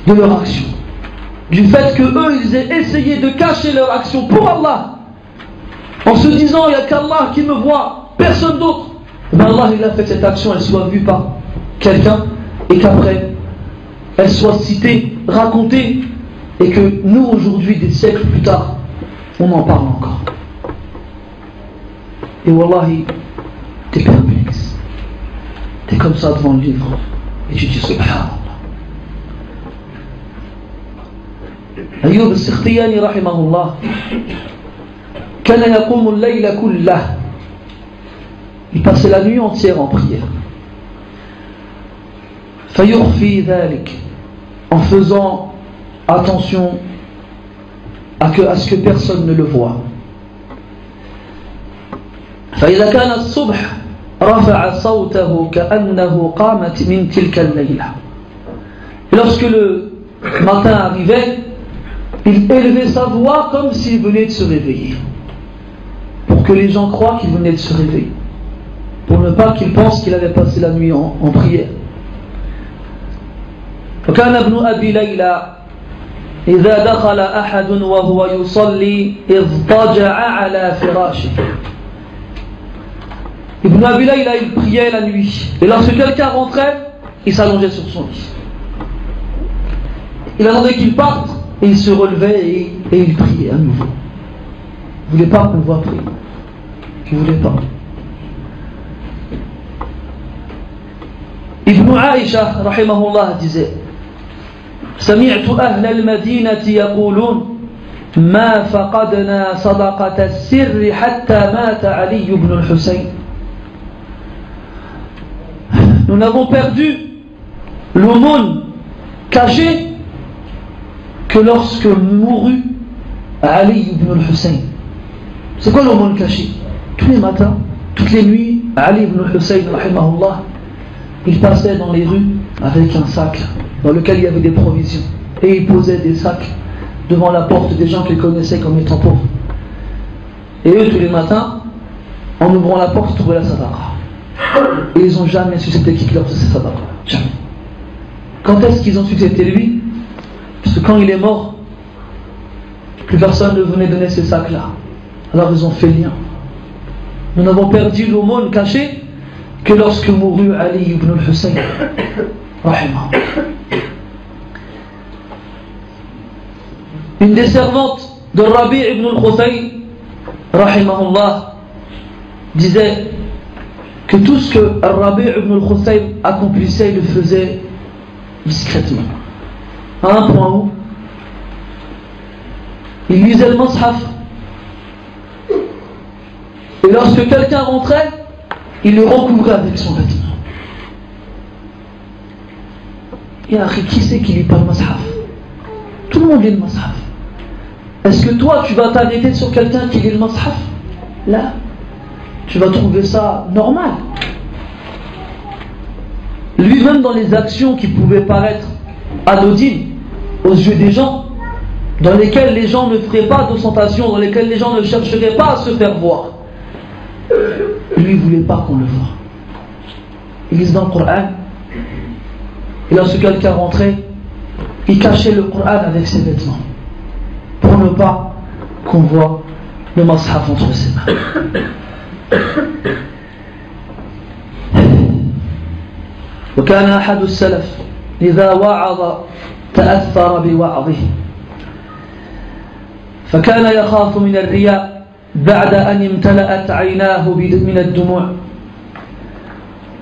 A: de leur action, du fait que eux ils aient essayé de cacher leur action pour Allah, en se disant il n'y a qu'Allah qui me voit, personne d'autre. Ben Allah il a fait que cette action elle soit vue par quelqu'un et qu'après elle soit citée, racontée, et que nous aujourd'hui, des siècles plus tard, on en parle encore. Et wallahi, t'es perplexe, t'es comme ça devant le livre et tu dis subhanallah. Ayyub al-Sikhtiyani rahimahullah kana yaqumu al-layla kullah, il passait la nuit entière en prière. فيخفي ذلك, en faisant attention à ce que personne ne le voit. فإذا كان الصبح رفع صوته كأنه قامت من تلك الليلة. Et lorsque le matin arrivait, il élevait sa voix comme s'il venait de se réveiller. que les gens croient qu'il venait de se réveiller, pour ne pas qu'ils pensent qu'il avait passé la nuit en prière. وكان ابن أبي ليلى إذا دخل أحد وهو يصلي اضطجع على فراشه. Ibn Abi Layla, il priait la nuit, et lorsque quelqu'un rentrait, il s'allongeait sur son lit. Il attendait qu'il parte, et il se relevait et il priait à nouveau. Il ne voulait pas qu'on le voie prier. Il ne voulait pas. Ibn Aïcha, rahimahullah, disait: سمعت أهل المدينة يقولون ما فقدنا صدقة السر حتى مات علي بن الحسين. Nous n'avons perdu l'aumône cachée que lorsque mourut Ali ibn al-Hussein. C'est quoi l'aumône cachée? Tous les matins, toutes les nuits, Ali ibn al-Hussein, rahimahullah, il passait dans les rues avec un sac dans lequel il y avait des provisions, et il posait des sacs devant la porte des gens qu'il connaissait comme étant pauvres. Et eux, tous les matins, en ouvrant la porte, ils trouvaient la sadaqa. Et ils n'ont jamais su c'était qui leur faisait cette sadaqa. Jamais. Quand est-ce qu'ils ont su que c'était lui? Parce que quand il est mort, plus personne ne venait donner ces sacs-là. Alors ils ont fait lien. Nous n'avons perdu l'aumône cachée que lorsque mourut Ali ibn al-Hussein, rahimahullah. Une des servantes de Rabi' ibn al-Khuthayn, rahimahullah, disait que tout ce que Rabi' ibn al-Khuthayn accomplissait, il le faisait discrètement. À un point où il lisait le Mus'haf, et lorsque quelqu'un rentrait, il le recouvrait avec son vêtement. Et après, qui c'est qui lit pas le Mus'haf? Tout le monde lit le Mus'haf. Est-ce que toi tu vas t'arrêter sur quelqu'un qui lit le Mus'haf? Là, tu vas trouver ça normal. Lui-même, dans les actions qui pouvaient paraître anodines aux yeux des gens, dans lesquelles les gens ne feraient pas d'ostentation, dans lesquelles les gens ne chercheraient pas à se faire voir, lui il ne voulait pas qu'on le voie. Il lisait dans le Coran, et lorsque quelqu'un rentrait, il cachait le Coran avec ses vêtements pour ne pas qu'on voit le Mus'haf entre ses mains. وكان أحد السلف إذا وعظ تأثر بوعظه فكان يخاف من الرياء بعد أن امتلأت عيناه من الدموع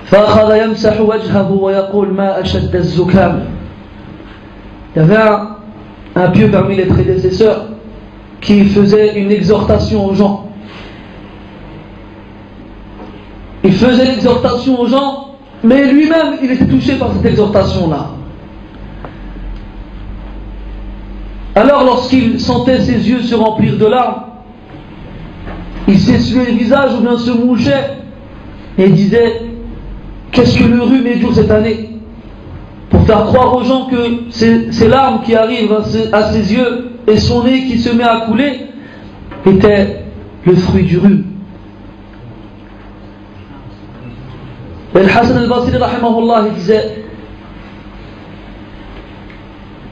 A: فأخذ يمسح وجهه ويقول ما أشد الزكام. Il y avait un pieux parmi les prédécesseurs qui faisait une exhortation aux gens. Il faisait l'exhortation aux gens, mais lui-même il était touché par cette exhortation-là. Alors lorsqu'il sentait ses yeux se remplir de larmes, il s'essuyait le visage ou bien se mouchait et disait: qu'est-ce que le rhume est dur cette année, pour faire croire aux gens que ces larmes qui arrivent à ses yeux et son nez qui se met à couler étaient le fruit du rhume. Et le Hassan al-Basri rahimahullah disait: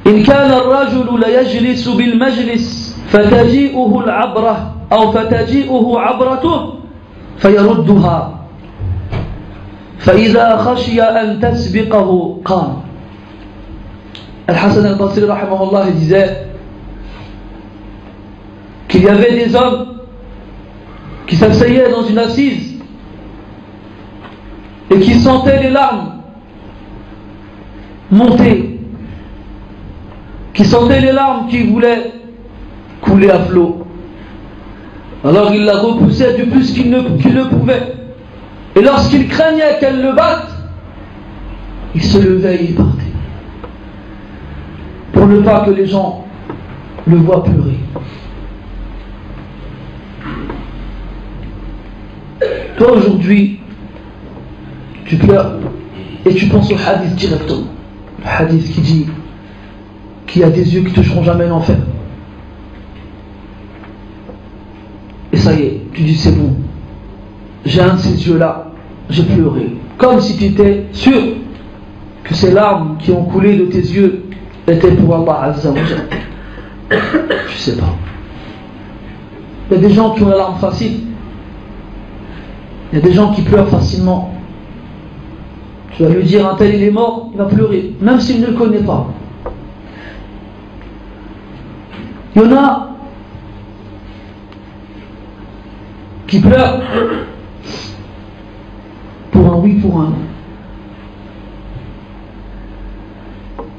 A: إن كان الرجل ليجلس بالمجلس فتجيئه العبرة أو فتجيئه عبرته فيردها فإذا خشي أن تسبقه قام. Al-Hassan al-Basri rahimahullah disait qu'il y avait des hommes qui s'asseyaient dans une assise et qui sentaient les larmes monter, qui sentaient les larmes qui voulaient couler à flot. Alors il la repoussait du plus qu'il ne pouvait. Et lorsqu'il craignait qu'elle le batte, il se levait et il partait, pour ne pas que les gens le voient pleurer. Toi aujourd'hui, tu pleures et tu penses au hadith directement. Le hadith qui dit qu'il y a des yeux qui toucheront jamais l'enfer. Et ça ça y est, tu dis c'est bon, j'ai un de ces yeux-là, j'ai pleuré. Comme si tu étais sûr que ces larmes qui ont coulé de tes yeux étaient pour Allah Azza wa Jalla. Je sais pas. Il y a des gens qui ont la larme facile. Il y a des gens qui pleurent facilement. Tu vas lui dire un tel il est mort, il va pleurer, même s'il ne le connaît pas. Il y en a qui pleurent pour un oui, pour un non.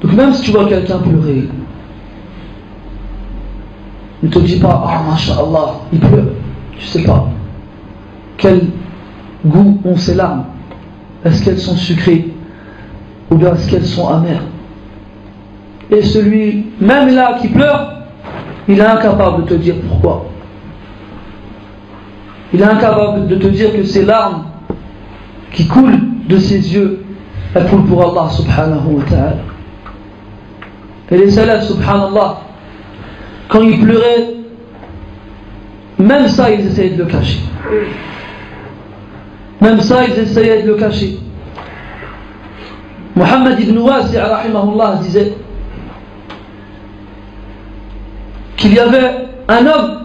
A: Donc même si tu vois quelqu'un pleurer, ne te dis pas ah masha'Allah, il pleure. Tu sais pas quel goût ont ces larmes. Est-ce qu'elles sont sucrées ou bien est-ce qu'elles sont amères? Et celui même là qui pleure, il est incapable de te dire pourquoi. Il est incapable de te dire que ces larmes qui coulent de ses yeux, elles coulent pour Allah subhanahu wa ta'ala. Et les salafs, subhanallah, quand ils pleuraient, même ça ils essayaient de le cacher. Même ça ils essayaient de le cacher. Muhammad ibn Wasi' rahimahullah disait qu'il y avait un homme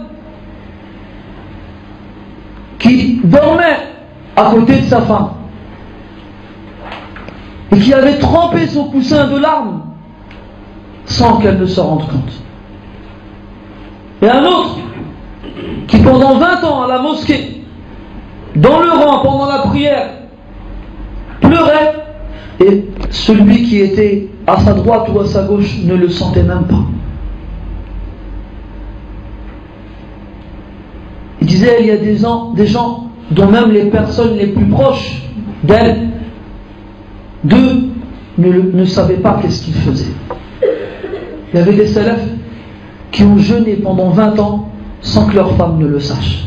A: qui dormait à côté de sa femme et qui avait trempé son coussin de larmes sans qu'elle ne se rende compte. Et un autre qui pendant 20 ans à la mosquée, dans le rang pendant la prière, pleurait, et celui qui était à sa droite ou à sa gauche ne le sentait même pas. Il disait il y a des gens dont même les personnes les plus proches d'elle, d'eux, ne savaient pas qu'est-ce qu'ils faisaient. Il y avait des salafs qui ont jeûné pendant 20 ans sans que leur femme ne le sache.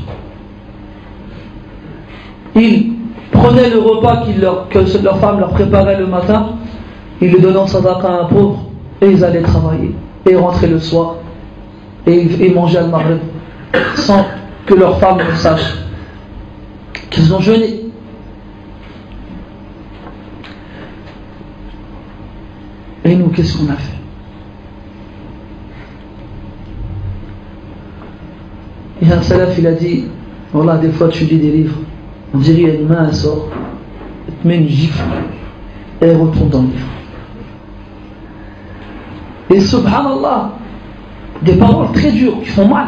A: Ils prenaient le repas que leur femme leur préparait le matin, ils le donnaient en sadaqa à un pauvre, et ils allaient travailler, et rentraient le soir, et mangeaient al maghrib, sans que leur femme ne sache qu'ils ont jeûné. Et nous, qu'est-ce qu'on a fait? Il y a un salaf, il a dit, voilà, des fois tu lis des livres, on dirait il y a une main, elle sort, elle te met une gifle, et elle retourne dans le livre. Et subhanallah, des paroles très dures, qui font mal,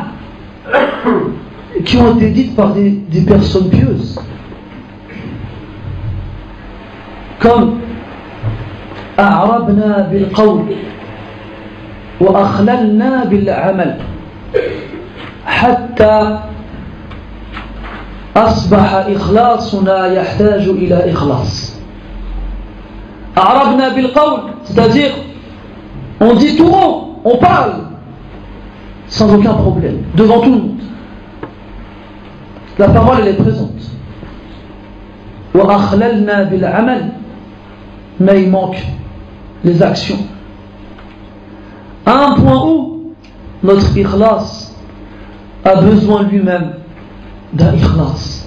A: qui ont été dites par des personnes pieuses. Comme أعربنا بالقول وأخللنا بالعمل حتى أصبح إخلاصنا يحتاج إلى إخلاص. أعربنا بالقول, c'est-à-dire on dit tout haut, on parle sans aucun problème, devant tout le monde. La parole elle est présente. وأخللنا بالعمل, mais il manque les actions. À un point où notre ikhlas a besoin lui-même d'un ikhlas.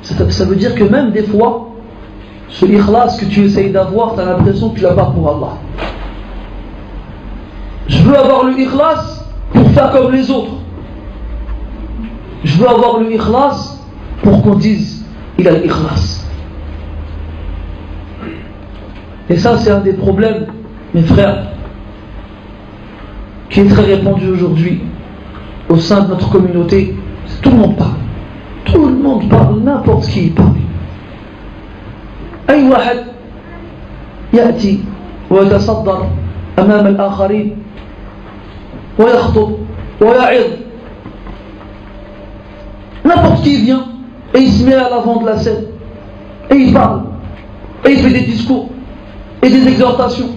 A: Ça veut dire que même des fois, ce ikhlas que tu essayes d'avoir, tu as l'impression que tu l'as pas pour Allah. Je veux avoir le ikhlas pour faire comme les autres. Je veux avoir le ikhlas pour qu'on dise il a l'ikhlas. Et ça, c'est un des problèmes, mes frères, qui est très répandu aujourd'hui au sein de notre communauté. Tout le monde parle. Tout le monde parle, n'importe qui parle. أي واحد يأتي ويتصدر أمام الآخرين ويخطب ويعظ. N'importe qui vient et il se met à l'avant de la scène et il parle et il fait des discours et des exhortations.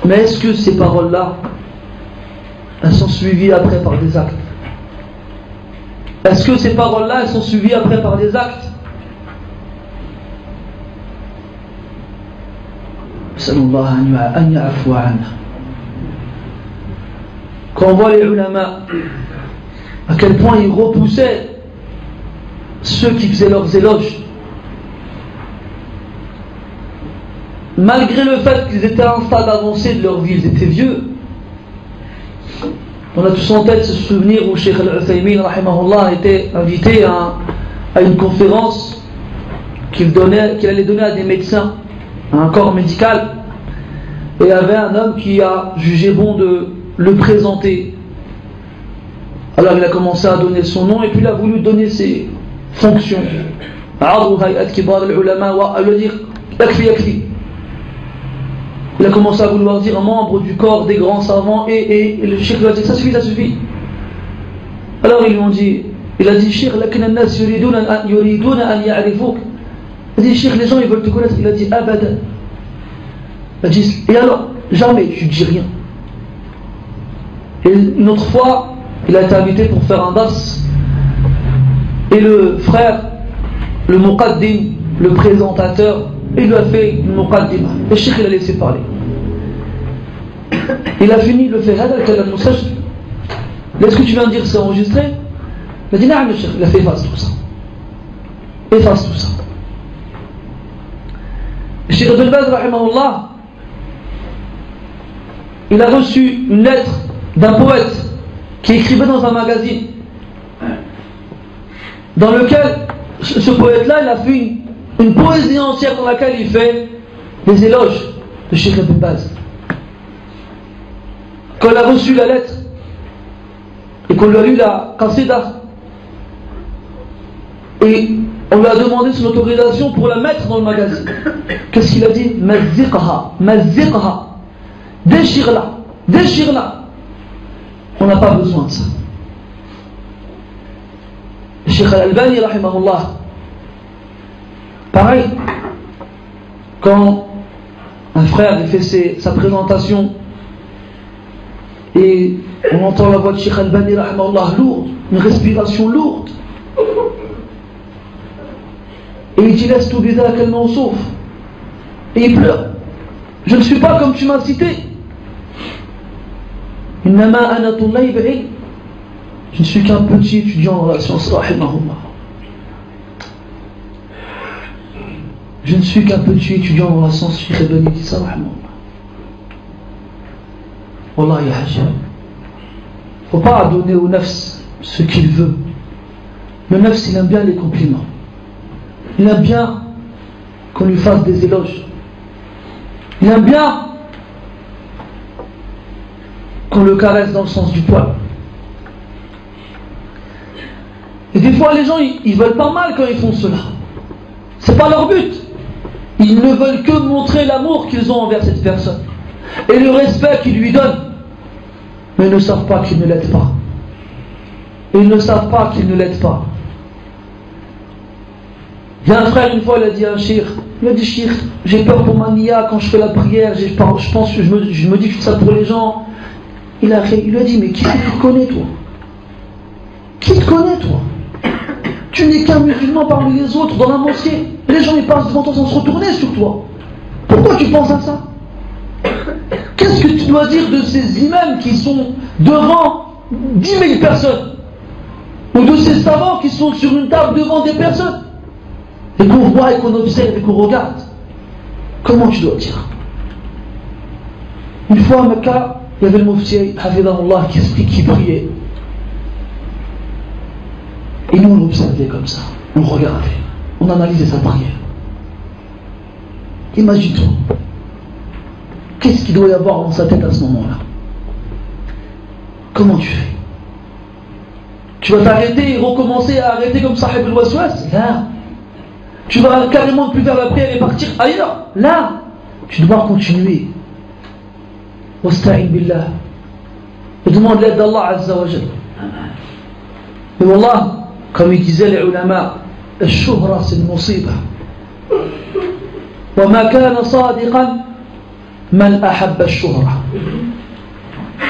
A: Mais est-ce que ces paroles-là, elles sont suivies après par des actes? Est-ce que ces paroles-là, elles sont suivies après par des actes? Sallallahu alayhi wa sallam. quand on voit les ulama, à quel point ils repoussaient ceux qui faisaient leurs éloges, malgré le fait qu'ils étaient à un stade avancé de leur vie, ils étaient vieux. On a tous en tête ce souvenir où Cheikh Al-Uthaymin rahimahullah était invité à une conférence qu'il allait donner à des médecins, à un corps médical, et il y avait un homme qui a jugé bon de le présenter. Alors il a commencé à donner son nom et puis il a voulu donner ses fonctions. Il a dit yakfi. Il a commencé à vouloir dire un membre du corps des grands savants et le cheikh lui a dit ça suffit, ça suffit. Alors ils lui ont dit, il a dit cheikh, il a dit cheikh, les gens ils veulent te connaître. Il a dit abadan. Il a dit et alors jamais tu dis rien. Et une autre fois il a été invité pour faire un dars et le frère, le muqaddim, le présentateur, il lui a fait une muqaddima. Le cheikh il a laissé parler. Il a fini, il le fait hada al-kalam musajjal. Est-ce que tu viens de dire c'est enregistré? Il a dit non, le cheikh. Il a fait efface tout ça. Efface tout ça. Le cheikh Abdel Baz rahimahullah, il a reçu une lettre d'un poète qui écrivait dans un magazine dans lequel ce poète-là il a fait une poésie entière dans laquelle il fait des éloges de Cheikh Abdel Baz. Quand il a reçu la lettre et qu'on lui a lu la qasida et on lui a demandé son autorisation pour la mettre dans le magazine, qu'est-ce qu'il a dit? Mazziqha, mazziqha, déchire-la, déchire-la. On n'a pas besoin de ça. Cheikh Al-Albani rahimahullah, pareil, quand un frère fait sa présentation et on entend la voix de Cheikh Al-Albani rahimahullah lourde, une respiration lourde, et il dit laisse tout bizarre à quel nom sauf, et il pleure. Je ne suis pas comme tu m'as cité. Je ne suis qu'un petit étudiant dans la science rahimahullah. Je ne suis qu'un petit étudiant dans la science. Cheikh Al-Albani dit ça rahimahullah. Wallah ya hajj. Faut pas donner au nafs ce qu'il veut. Le nafs il aime bien les compliments. Il aime bien qu'on lui fasse des éloges. Il aime bien qu'on le caresse dans le sens du poil. Et des fois les gens ils veulent pas mal quand ils font cela. C'est pas leur but. Ils ne veulent que montrer l'amour qu'ils ont envers cette personne et le respect qu'ils lui donnent. Mais ils ne savent pas qu'ils ne l'aident pas. Ils ne savent pas qu'ils ne l'aident pas. Il y a un frère une fois, il a dit à un shir, il a dit shir, j'ai peur pour ma niya quand je fais la prière, je pense que je me dis que je fais ça pour les gens. Il lui a dit, mais qui te connaît toi? Qui te connaît toi? Tu n'es qu'un musulman parmi les autres dans la mosquée. Les gens ils passent devant toi sans se retourner sur toi. Pourquoi tu penses à ça? Qu'est-ce que tu dois dire de ces imams qui sont devant 10 000 personnes? Ou de ces savants qui sont sur une table devant des personnes? Et qu'on voit et qu'on observe et qu'on regarde. Comment tu dois dire? Une fois à Mecca, il y avait le Mufti Hafidahullah qui priait. Et nous on observait comme ça, on regardait, on analysait sa prière. Imagine-toi, qu'est-ce qu'il doit y avoir dans sa tête à ce moment-là? Comment tu fais? Tu vas t'arrêter et recommencer à arrêter comme Sahib al-Waswas? Là. Tu vas carrément ne plus faire la prière et partir ailleurs? Là. Tu dois continuer. Wasta'in billah. Et demande l'aide d'Allah Azza wa Jal. Et Wallah, comme ils disaient les ulama, الشهرة c'est une musiba. وما كان صادقا من أحب الشهرة.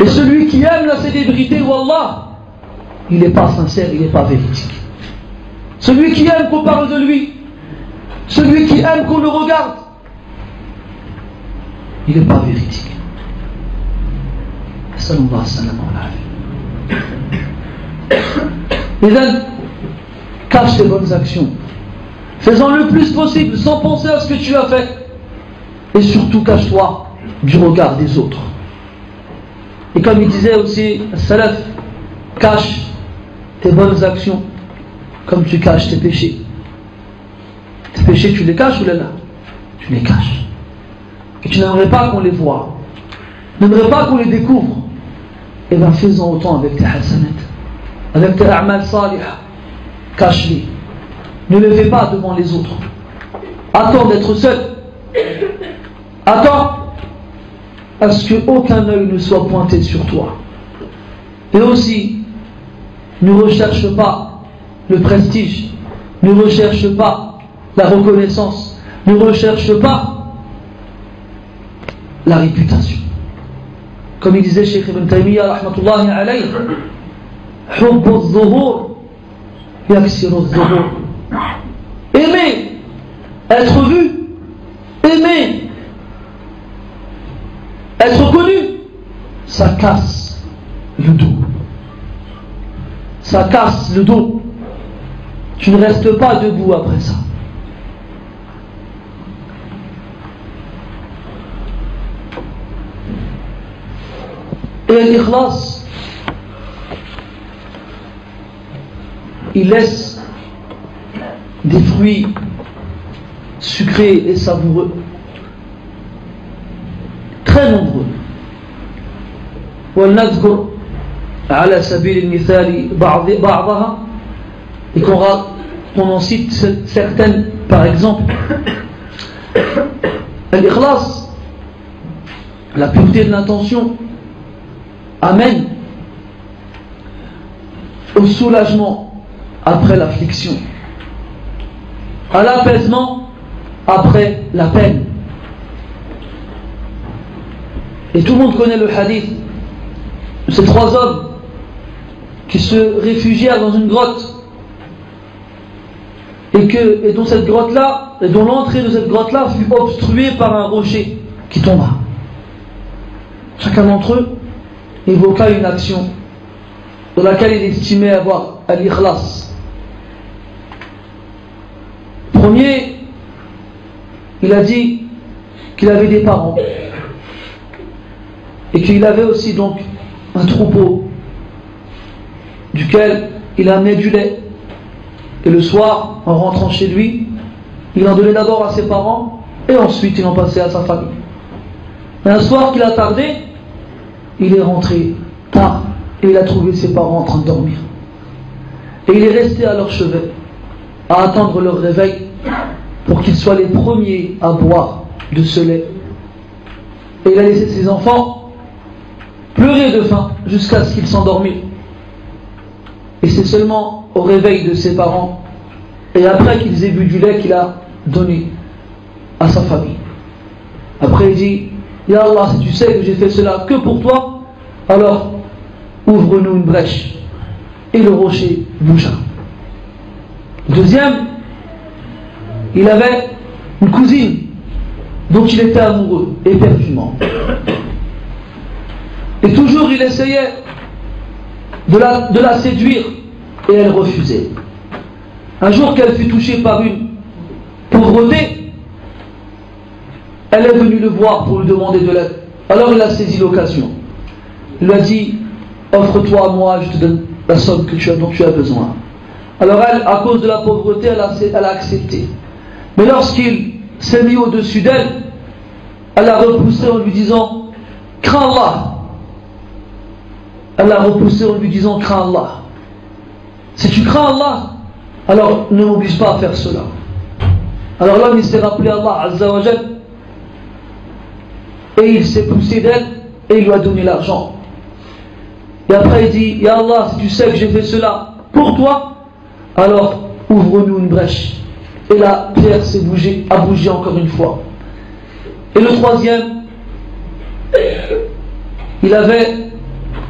A: Et celui qui aime la célébrité, Wallah, il n'est pas sincère, il n'est pas véridique. Celui qui aime qu'on parle de lui, celui qui aime qu'on le regarde, il n'est pas véridique. Sallallahu salam wa alayhi. Cache tes bonnes actions. Fais-en le plus possible sans penser à ce que tu as fait. Et surtout, cache-toi du regard des autres. Et comme il disait aussi, Salaf, cache tes bonnes actions comme tu caches tes péchés. Tes péchés, tu les caches ou là? Tu les caches. Et tu n'aimerais pas qu'on les voie. Tu n'aimerais pas qu'on les découvre. Et bien fais-en autant avec tes hasanat, avec tes a'mal salihah. Cache-les. Ne les fais pas devant les autres. Attends d'être seul. Attends à ce qu'aucun œil ne soit pointé sur toi. Et aussi, ne recherche pas le prestige, ne recherche pas la reconnaissance, ne recherche pas la réputation. Comme il disait Cheikh Ibn Taymiyyah, rahmatullahi alayhi, Hubbu al-zuhur yaksiru al-zuhur. Aimer être vu, aimer être connu, ça casse le dos. Ça casse le dos. Tu ne restes pas debout après ça. Et l'ikhlas, il laisse des fruits sucrés et savoureux, très nombreux. ولنذكر على سبيل المثال بعضها, et qu'on en cite certaines par exemple. L'ikhlas, la pureté de l'intention, amène au soulagement après l'affliction, à l'apaisement après la peine. Et tout le monde connaît le hadith de ces trois hommes qui se réfugièrent dans une grotte et dont cette grotte-là, et dont l'entrée de cette grotte-là fut obstruée par un rocher qui tomba. Chacun d'entre eux évoqua une action dans laquelle il estimait avoir al-ikhlas. Premier, il a dit qu'il avait des parents et qu'il avait aussi donc un troupeau duquel il amenait du lait, et le soir, en rentrant chez lui, il en donnait d'abord à ses parents et ensuite il en passait à sa famille. Mais un soir qu'il a tardé, il est rentré tard et il a trouvé ses parents en train de dormir, et il est resté à leur chevet à attendre leur réveil pour qu'ils soient les premiers à boire de ce lait. Et il a laissé ses enfants pleurer de faim jusqu'à ce qu'ils s'endormissent. Et c'est seulement au réveil de ses parents et après qu'ils aient bu du lait qu'il a donné à sa famille. Après il dit: Ya Allah, si tu sais que j'ai fait cela que pour toi, alors ouvre-nous une brèche. Et le rocher bougea. Deuxième, il avait une cousine dont il était amoureux éperdument. Et toujours il essayait de la séduire et elle refusait. Un jour qu'elle fut touchée par une pauvreté, elle est venue le voir pour lui demander de l'aide. Alors il a saisi l'occasion. Il lui a dit: offre-toi à moi, je te donne la somme dont tu as besoin. Alors elle, à cause de la pauvreté, elle a accepté. Mais lorsqu'il s'est mis au-dessus d'elle, elle l'a repoussé en lui disant: crains Allah. Elle l'a repoussé en lui disant: crains Allah. Si tu crains Allah, alors ne m'oblige pas à faire cela. Alors l'homme, il s'est rappelé Allah Azza wa Jal et il s'est poussé d'elle et il lui a donné l'argent. Et après il dit: Ya Allah, si tu sais que j'ai fait cela pour toi, alors ouvre-nous une brèche. Et la pierre a bougé encore une fois. Et le troisième, il avait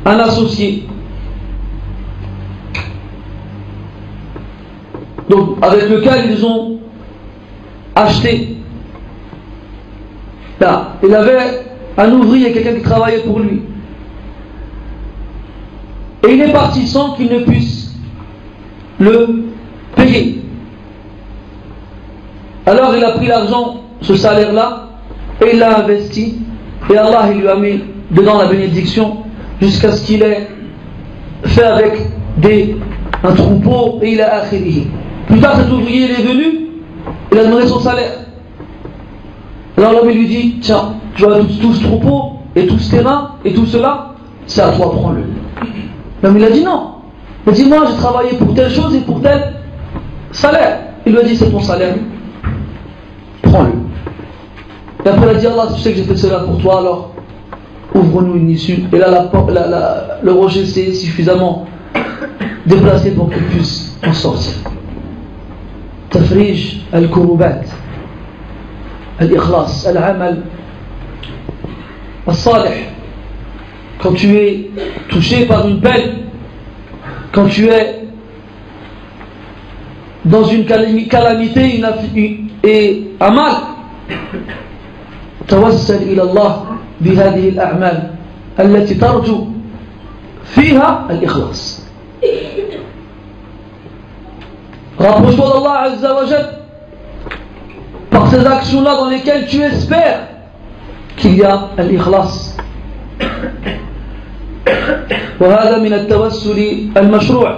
A: un associé, donc avec lequel ils ont acheté. Là, il avait un ouvrier, quelqu'un qui travaillait pour lui. Et il est parti sans qu'il ne puisse le payer. Alors il a pris l'argent, ce salaire-là, et il l'a investi. Et Allah il lui a mis dedans la bénédiction jusqu'à ce qu'il ait fait avec un troupeau et il a akhirihi. Plus tard, cet ouvrier il est venu, il a demandé son salaire. Alors l'homme lui dit, tiens, tu as tout ce troupeau et tout ce terrain et tout cela, c'est à toi, prends-le. L'homme il a dit non. Il a dit, moi j'ai travaillé pour telle chose et pour tel salaire. Il lui a dit, c'est ton salaire, prends-le. Et après il a dit, Allah, tu sais que j'ai fait cela pour toi, alors ouvre-nous une issue. Et là le rocher s'est suffisamment déplacé pour qu'il puisse en sortir. Tafrij al-kurubat, al-ikhlas, al-amal, al-salih. Quand tu es touché par une peine, quand tu es dans une calamité et un mal, tawassal ila Allah بهذه الأعمال التي ترجو فيها الإخلاص. Rapproche-toi d'Allah Azza wa Jal par ces actions-là dans lesquelles tu espères qu'il y a l'ikhlas. وهذا من التوسل المشروع.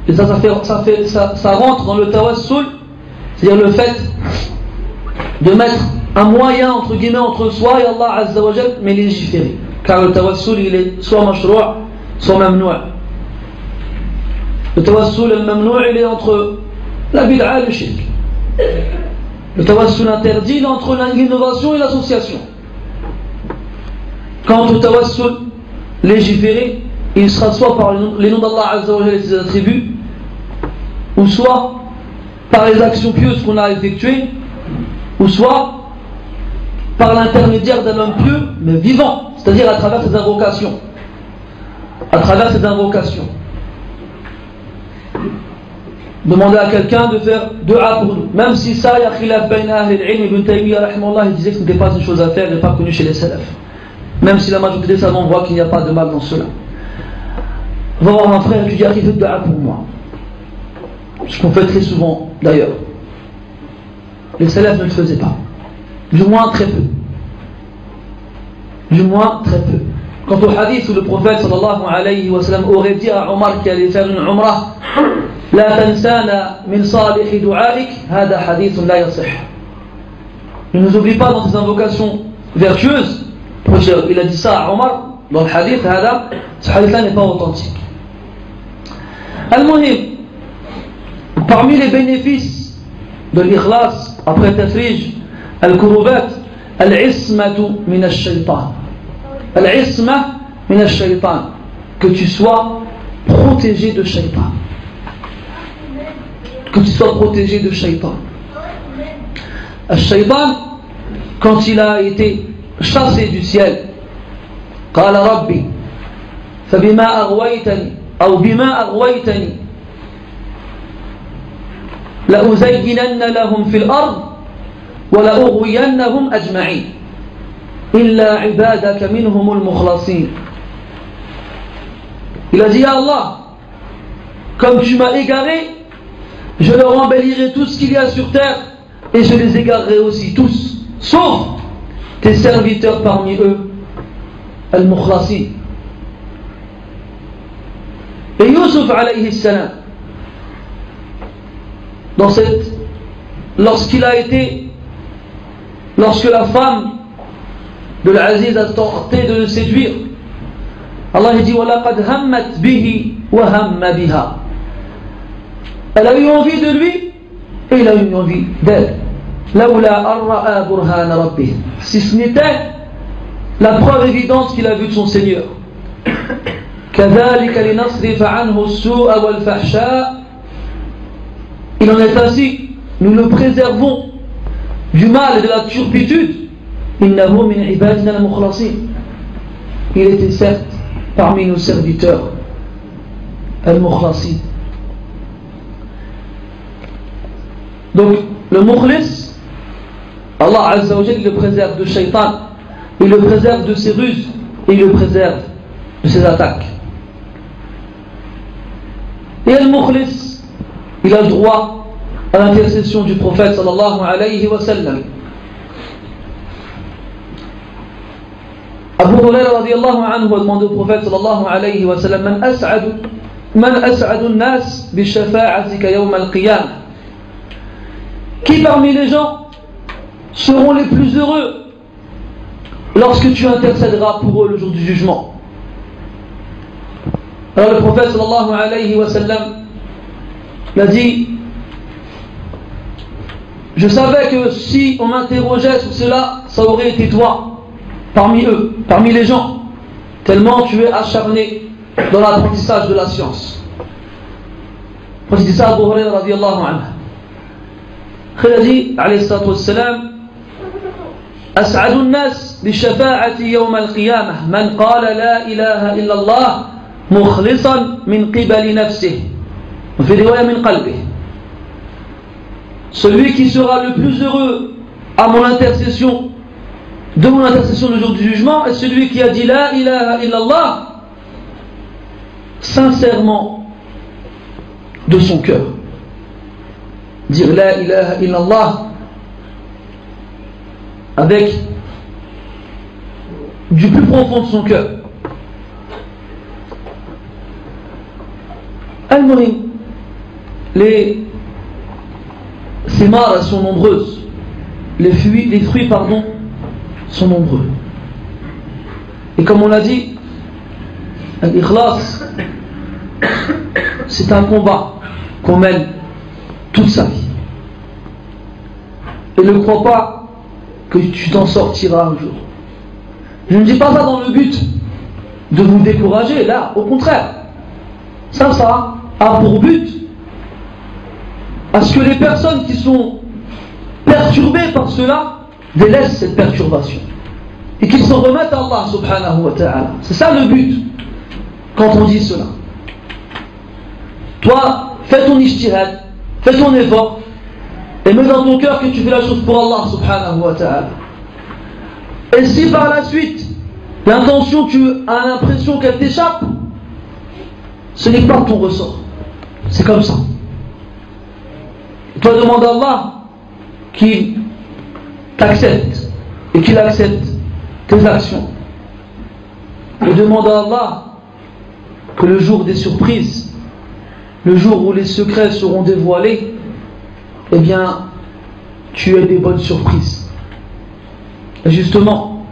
A: Et ça rentre dans le tawassul, c'est-à-dire le fait de mettre un moyen entre guillemets entre soi et Allah Azza wa Jal, mais légiféré. Car le tawassul il est soit mashrou' soit mamnou'. Le tawassul al-mamnou' il est entre la bid'a et le shirk. Le tawassul interdit il est entre l'innovation et l'association. Quant au tawassul légiféré, il sera soit par les noms d'Allah Azza wa Jal et ses attributs, ou soit par les actions pieuses qu'on a effectuées, ou soit par l'intermédiaire d'un homme pieux, mais vivant, c'est-à-dire à travers ses invocations. À travers ses invocations. Demander à quelqu'un de faire dua pour nous. Même si ça, il y a khilaf bayna ahli al-ilm, Ibn Taymiyyah rahimahullah, il disait que ce n'était pas une chose à faire et pas connu chez les salafs. Même si la majorité des savants voient qu'il n'y a pas de mal dans cela. Va voir un frère et tu dis, qui fait dua pour moi. Ce qu'on fait très souvent d'ailleurs. Les salafs ne le faisaient pas. Du moins très peu. Du moins très peu. Quant au hadith où le prophète sallallahu alayhi wa sallam aurait dit à Omar qui allait faire une umrah, La tansana min salih du'aik, hada hadith la yasih. Ne nous oublie pas dans tes invocations vertueuses. Il a dit ça à Omar dans le hadith, ce hadith-là n'est pas authentique. Al-Muhim, parmi les bénéfices de l'ikhlas, après tafrij, al-kurubat, al-ismatu min al-shaytan. Al-isma min al-shaytan. Que tu sois protégé de shaytan. Que tu sois protégé de shaytan. Al-shaytan, quand il a été chassé du ciel, قال ربي فبما أغويتني أو بما أغويتني لأزينن لهم في الأرض ولأغوينهم أجمعين إلا عبادك منهم المخلصين. Il a dit à Allah, comme tu m'as égaré, je leur embellirai tout ce qu'il y a sur terre et je les égarerai aussi tous, sauf tes serviteurs parmi eux, al-mukhlasin. Et Yusuf alayhi salam, lorsque la femme de l'Aziz a tenté de le séduire, Allah dit وَلَقَدْ هَمَّتْ بِهِ وَهَمَّ بِهَا. Elle a eu envie de lui et il a eu envie d'elle. لَوْلَا أَنْ رَأَى بُرْهَانَ رَبِّهِ. Si ce n'était la preuve évidente qu'il a vue de son Seigneur. كَذَلِكَ لِنَصْرِفَ عَنْهُ السُّوءَ وَالْفَحْشَاءَ. Il en est ainsi, nous le préservons du mal et de la turpitude. إِنَّهُ مِنْ عِبَادِنَا الْمُخْلَصِينَ. Il était certes parmi nos serviteurs al-mukhlasin. Donc le mukhlis, Allah Azza wa Jalla le préserve de shaitan, il le préserve de ses ruses et il le préserve de ses attaques. Et al-Mukhlis, il a le droit à l'intercession du prophète sallallahu alayhi wa sallam. Abu Huraira radiyallahu anhu a demandé au prophète sallallahu alayhi wa sallam: Man as'adu an-nas bi shafa'atika yawm al-qiyamah. Qui parmi les gens seront les plus heureux lorsque tu intercéderas pour eux le jour du jugement? Alors le prophète sallallahu alayhi wa sallam l'a dit: je savais que si on m'interrogeait sur cela, ça aurait été toi, parmi eux, parmi les gens, tellement tu es acharné dans l'apprentissage de la science. Quand il dit ça, Abu Huraira radiyallahu anhu, il a dit, alayhi salatu wassalam: أسعد الناس بالشفاعة يوم القيامة من قال لا إله إلا الله مخلصا من قبل نفسه وفي رواية من قلبه. Celui qui sera le plus heureux à mon intercession, de mon intercession le jour du jugement, est celui qui a dit la ilaha illallah sincèrement de son cœur. Dire la ilaha illallah avec du plus profond de son cœur. Al-Muhim, les thimar sont nombreuses, les fruits sont nombreux. Et comme on l'a dit, l'ikhlas, c'est un combat qu'on mène toute sa vie. Et ne crois pas que tu t'en sortiras un jour. Je ne dis pas ça dans le but de vous décourager, là, au contraire. Ça a pour but à ce que les personnes qui sont perturbées par cela délaissent cette perturbation et qu'ils s'en remettent à Allah subhanahu wa ta'ala. C'est ça le but quand on dit cela. Toi, fais ton ijtihad, fais ton effort et mets dans ton cœur que tu fais la chose pour Allah subhanahu wa ta'ala. Et si par la suite l'intention, tu as l'impression qu'elle t'échappe, ce n'est pas ton ressort. C'est comme ça. Et toi, demande à Allah qu'il t'accepte et qu'il accepte tes actions. Et demande à Allah que le jour des surprises, le jour où les secrets seront dévoilés, eh bien, tu aies des bonnes surprises. Et justement,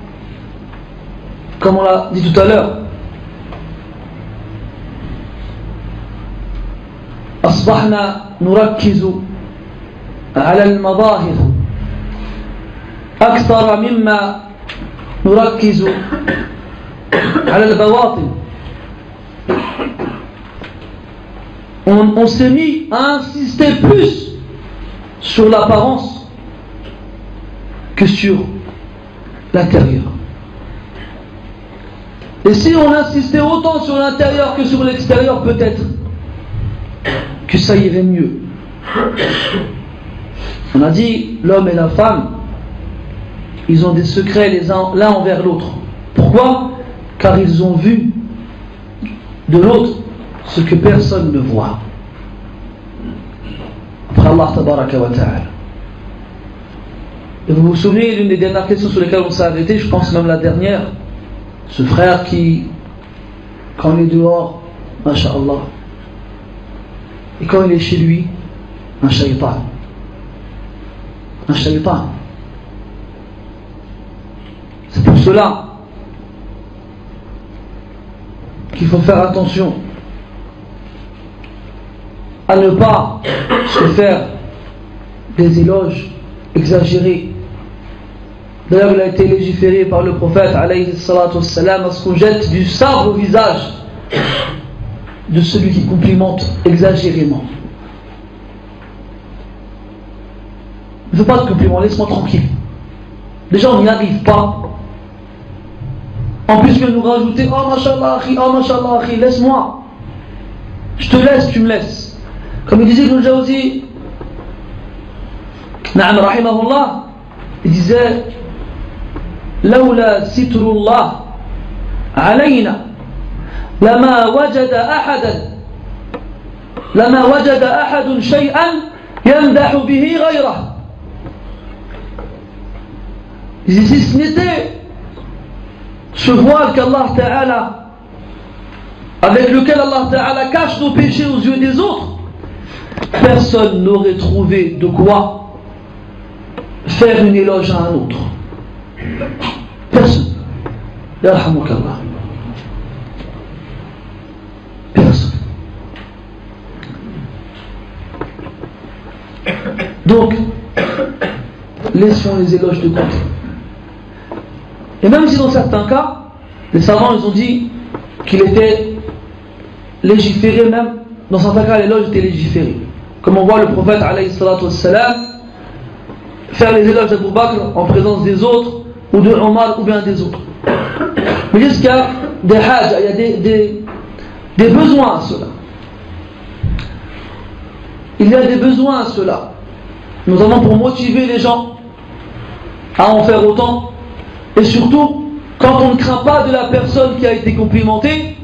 A: comme on l'a dit tout à l'heure, أصبحنا نركز على المظاهر أكثر مما نركز على البواطن. On s'est mis à insister plus sur l'apparence que sur l'intérieur. Et si on insistait autant sur l'intérieur que sur l'extérieur, peut-être que ça irait mieux. On a dit, l'homme et la femme, ils ont des secrets l'un envers l'autre. Pourquoi? Car ils ont vu de l'autre ce que personne ne voit. Après Allah tabaraka wa ta'ala. Et vous vous souvenez, l'une des dernières questions sur lesquelles on s'est arrêté, je pense même la dernière, ce frère qui, quand il est dehors, masha'Allah, et quand il est chez lui, un shaytan. Un shaytan. C'est pour cela qu'il faut faire attention à ne pas se faire des éloges exagérés. D'ailleurs, il a été légiféré par le prophète alayhi salatu wassalam à ce qu'on jette du sable au visage de celui qui complimente exagérément. Je ne veux pas de compliment, laisse-moi tranquille. Déjà, on n'y arrive pas. En plus que nous rajouter, oh mashallah akhi, laisse-moi. Je te laisse, tu me laisses. Comme il disait Ibn Jawzi, Na'am rahimahullah, il disait, Lawla sitrullah alayna lama wajada ahadan لما وجد أحد شيئا يمدح به غيره. Si ce n'était ce voile qu'Allah Ta'ala, avec lequel Allah Ta'ala cache nos péchés aux yeux des autres, personne n'aurait trouvé de quoi faire une éloge à un autre. Personne. Yarhamukallah. Personne. Donc, laissons les éloges de côté. Et même si dans certains cas, les savants ils ont dit qu'il était légiféré, même dans certains cas l'éloge était légiféré. Comme on voit le prophète alayhi salatu wassalam faire les éloges d'Abu Bakr en présence des autres, ou de Omar, ou bien des autres. Mais jusqu'à des hajj, il y a des besoins à cela. Il y a des besoins à cela. Notamment pour motiver les gens à en faire autant. Et surtout, quand on ne craint pas de la personne qui a été complimentée,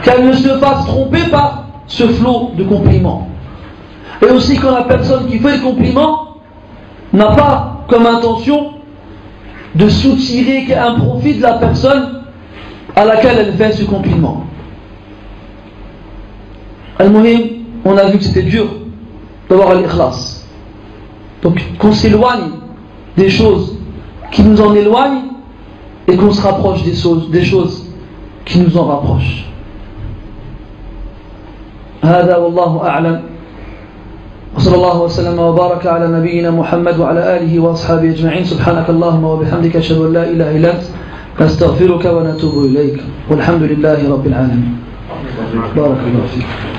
A: qu'elle ne se fasse tromper par ce flot de compliments. Et aussi quand la personne qui fait le compliment n'a pas comme intention de soutirer un profit de la personne à laquelle elle fait ce compliment. Al-Muhim, on a vu que c'était dur d'avoir l'ikhlas. Donc qu'on s'éloigne des choses qui nous en éloignent et qu'on se rapproche des choses qui nous en rapprochent. هذا والله أعلم وصلى الله وسلم وبارك على نبينا محمد وعلى آله وأصحابه أجمعين سبحانك اللهم وبحمدك أشهد أن لا إله إلا أنت نستغفرك ونتوب إليك والحمد لله رب العالمين. بارك الله فيك.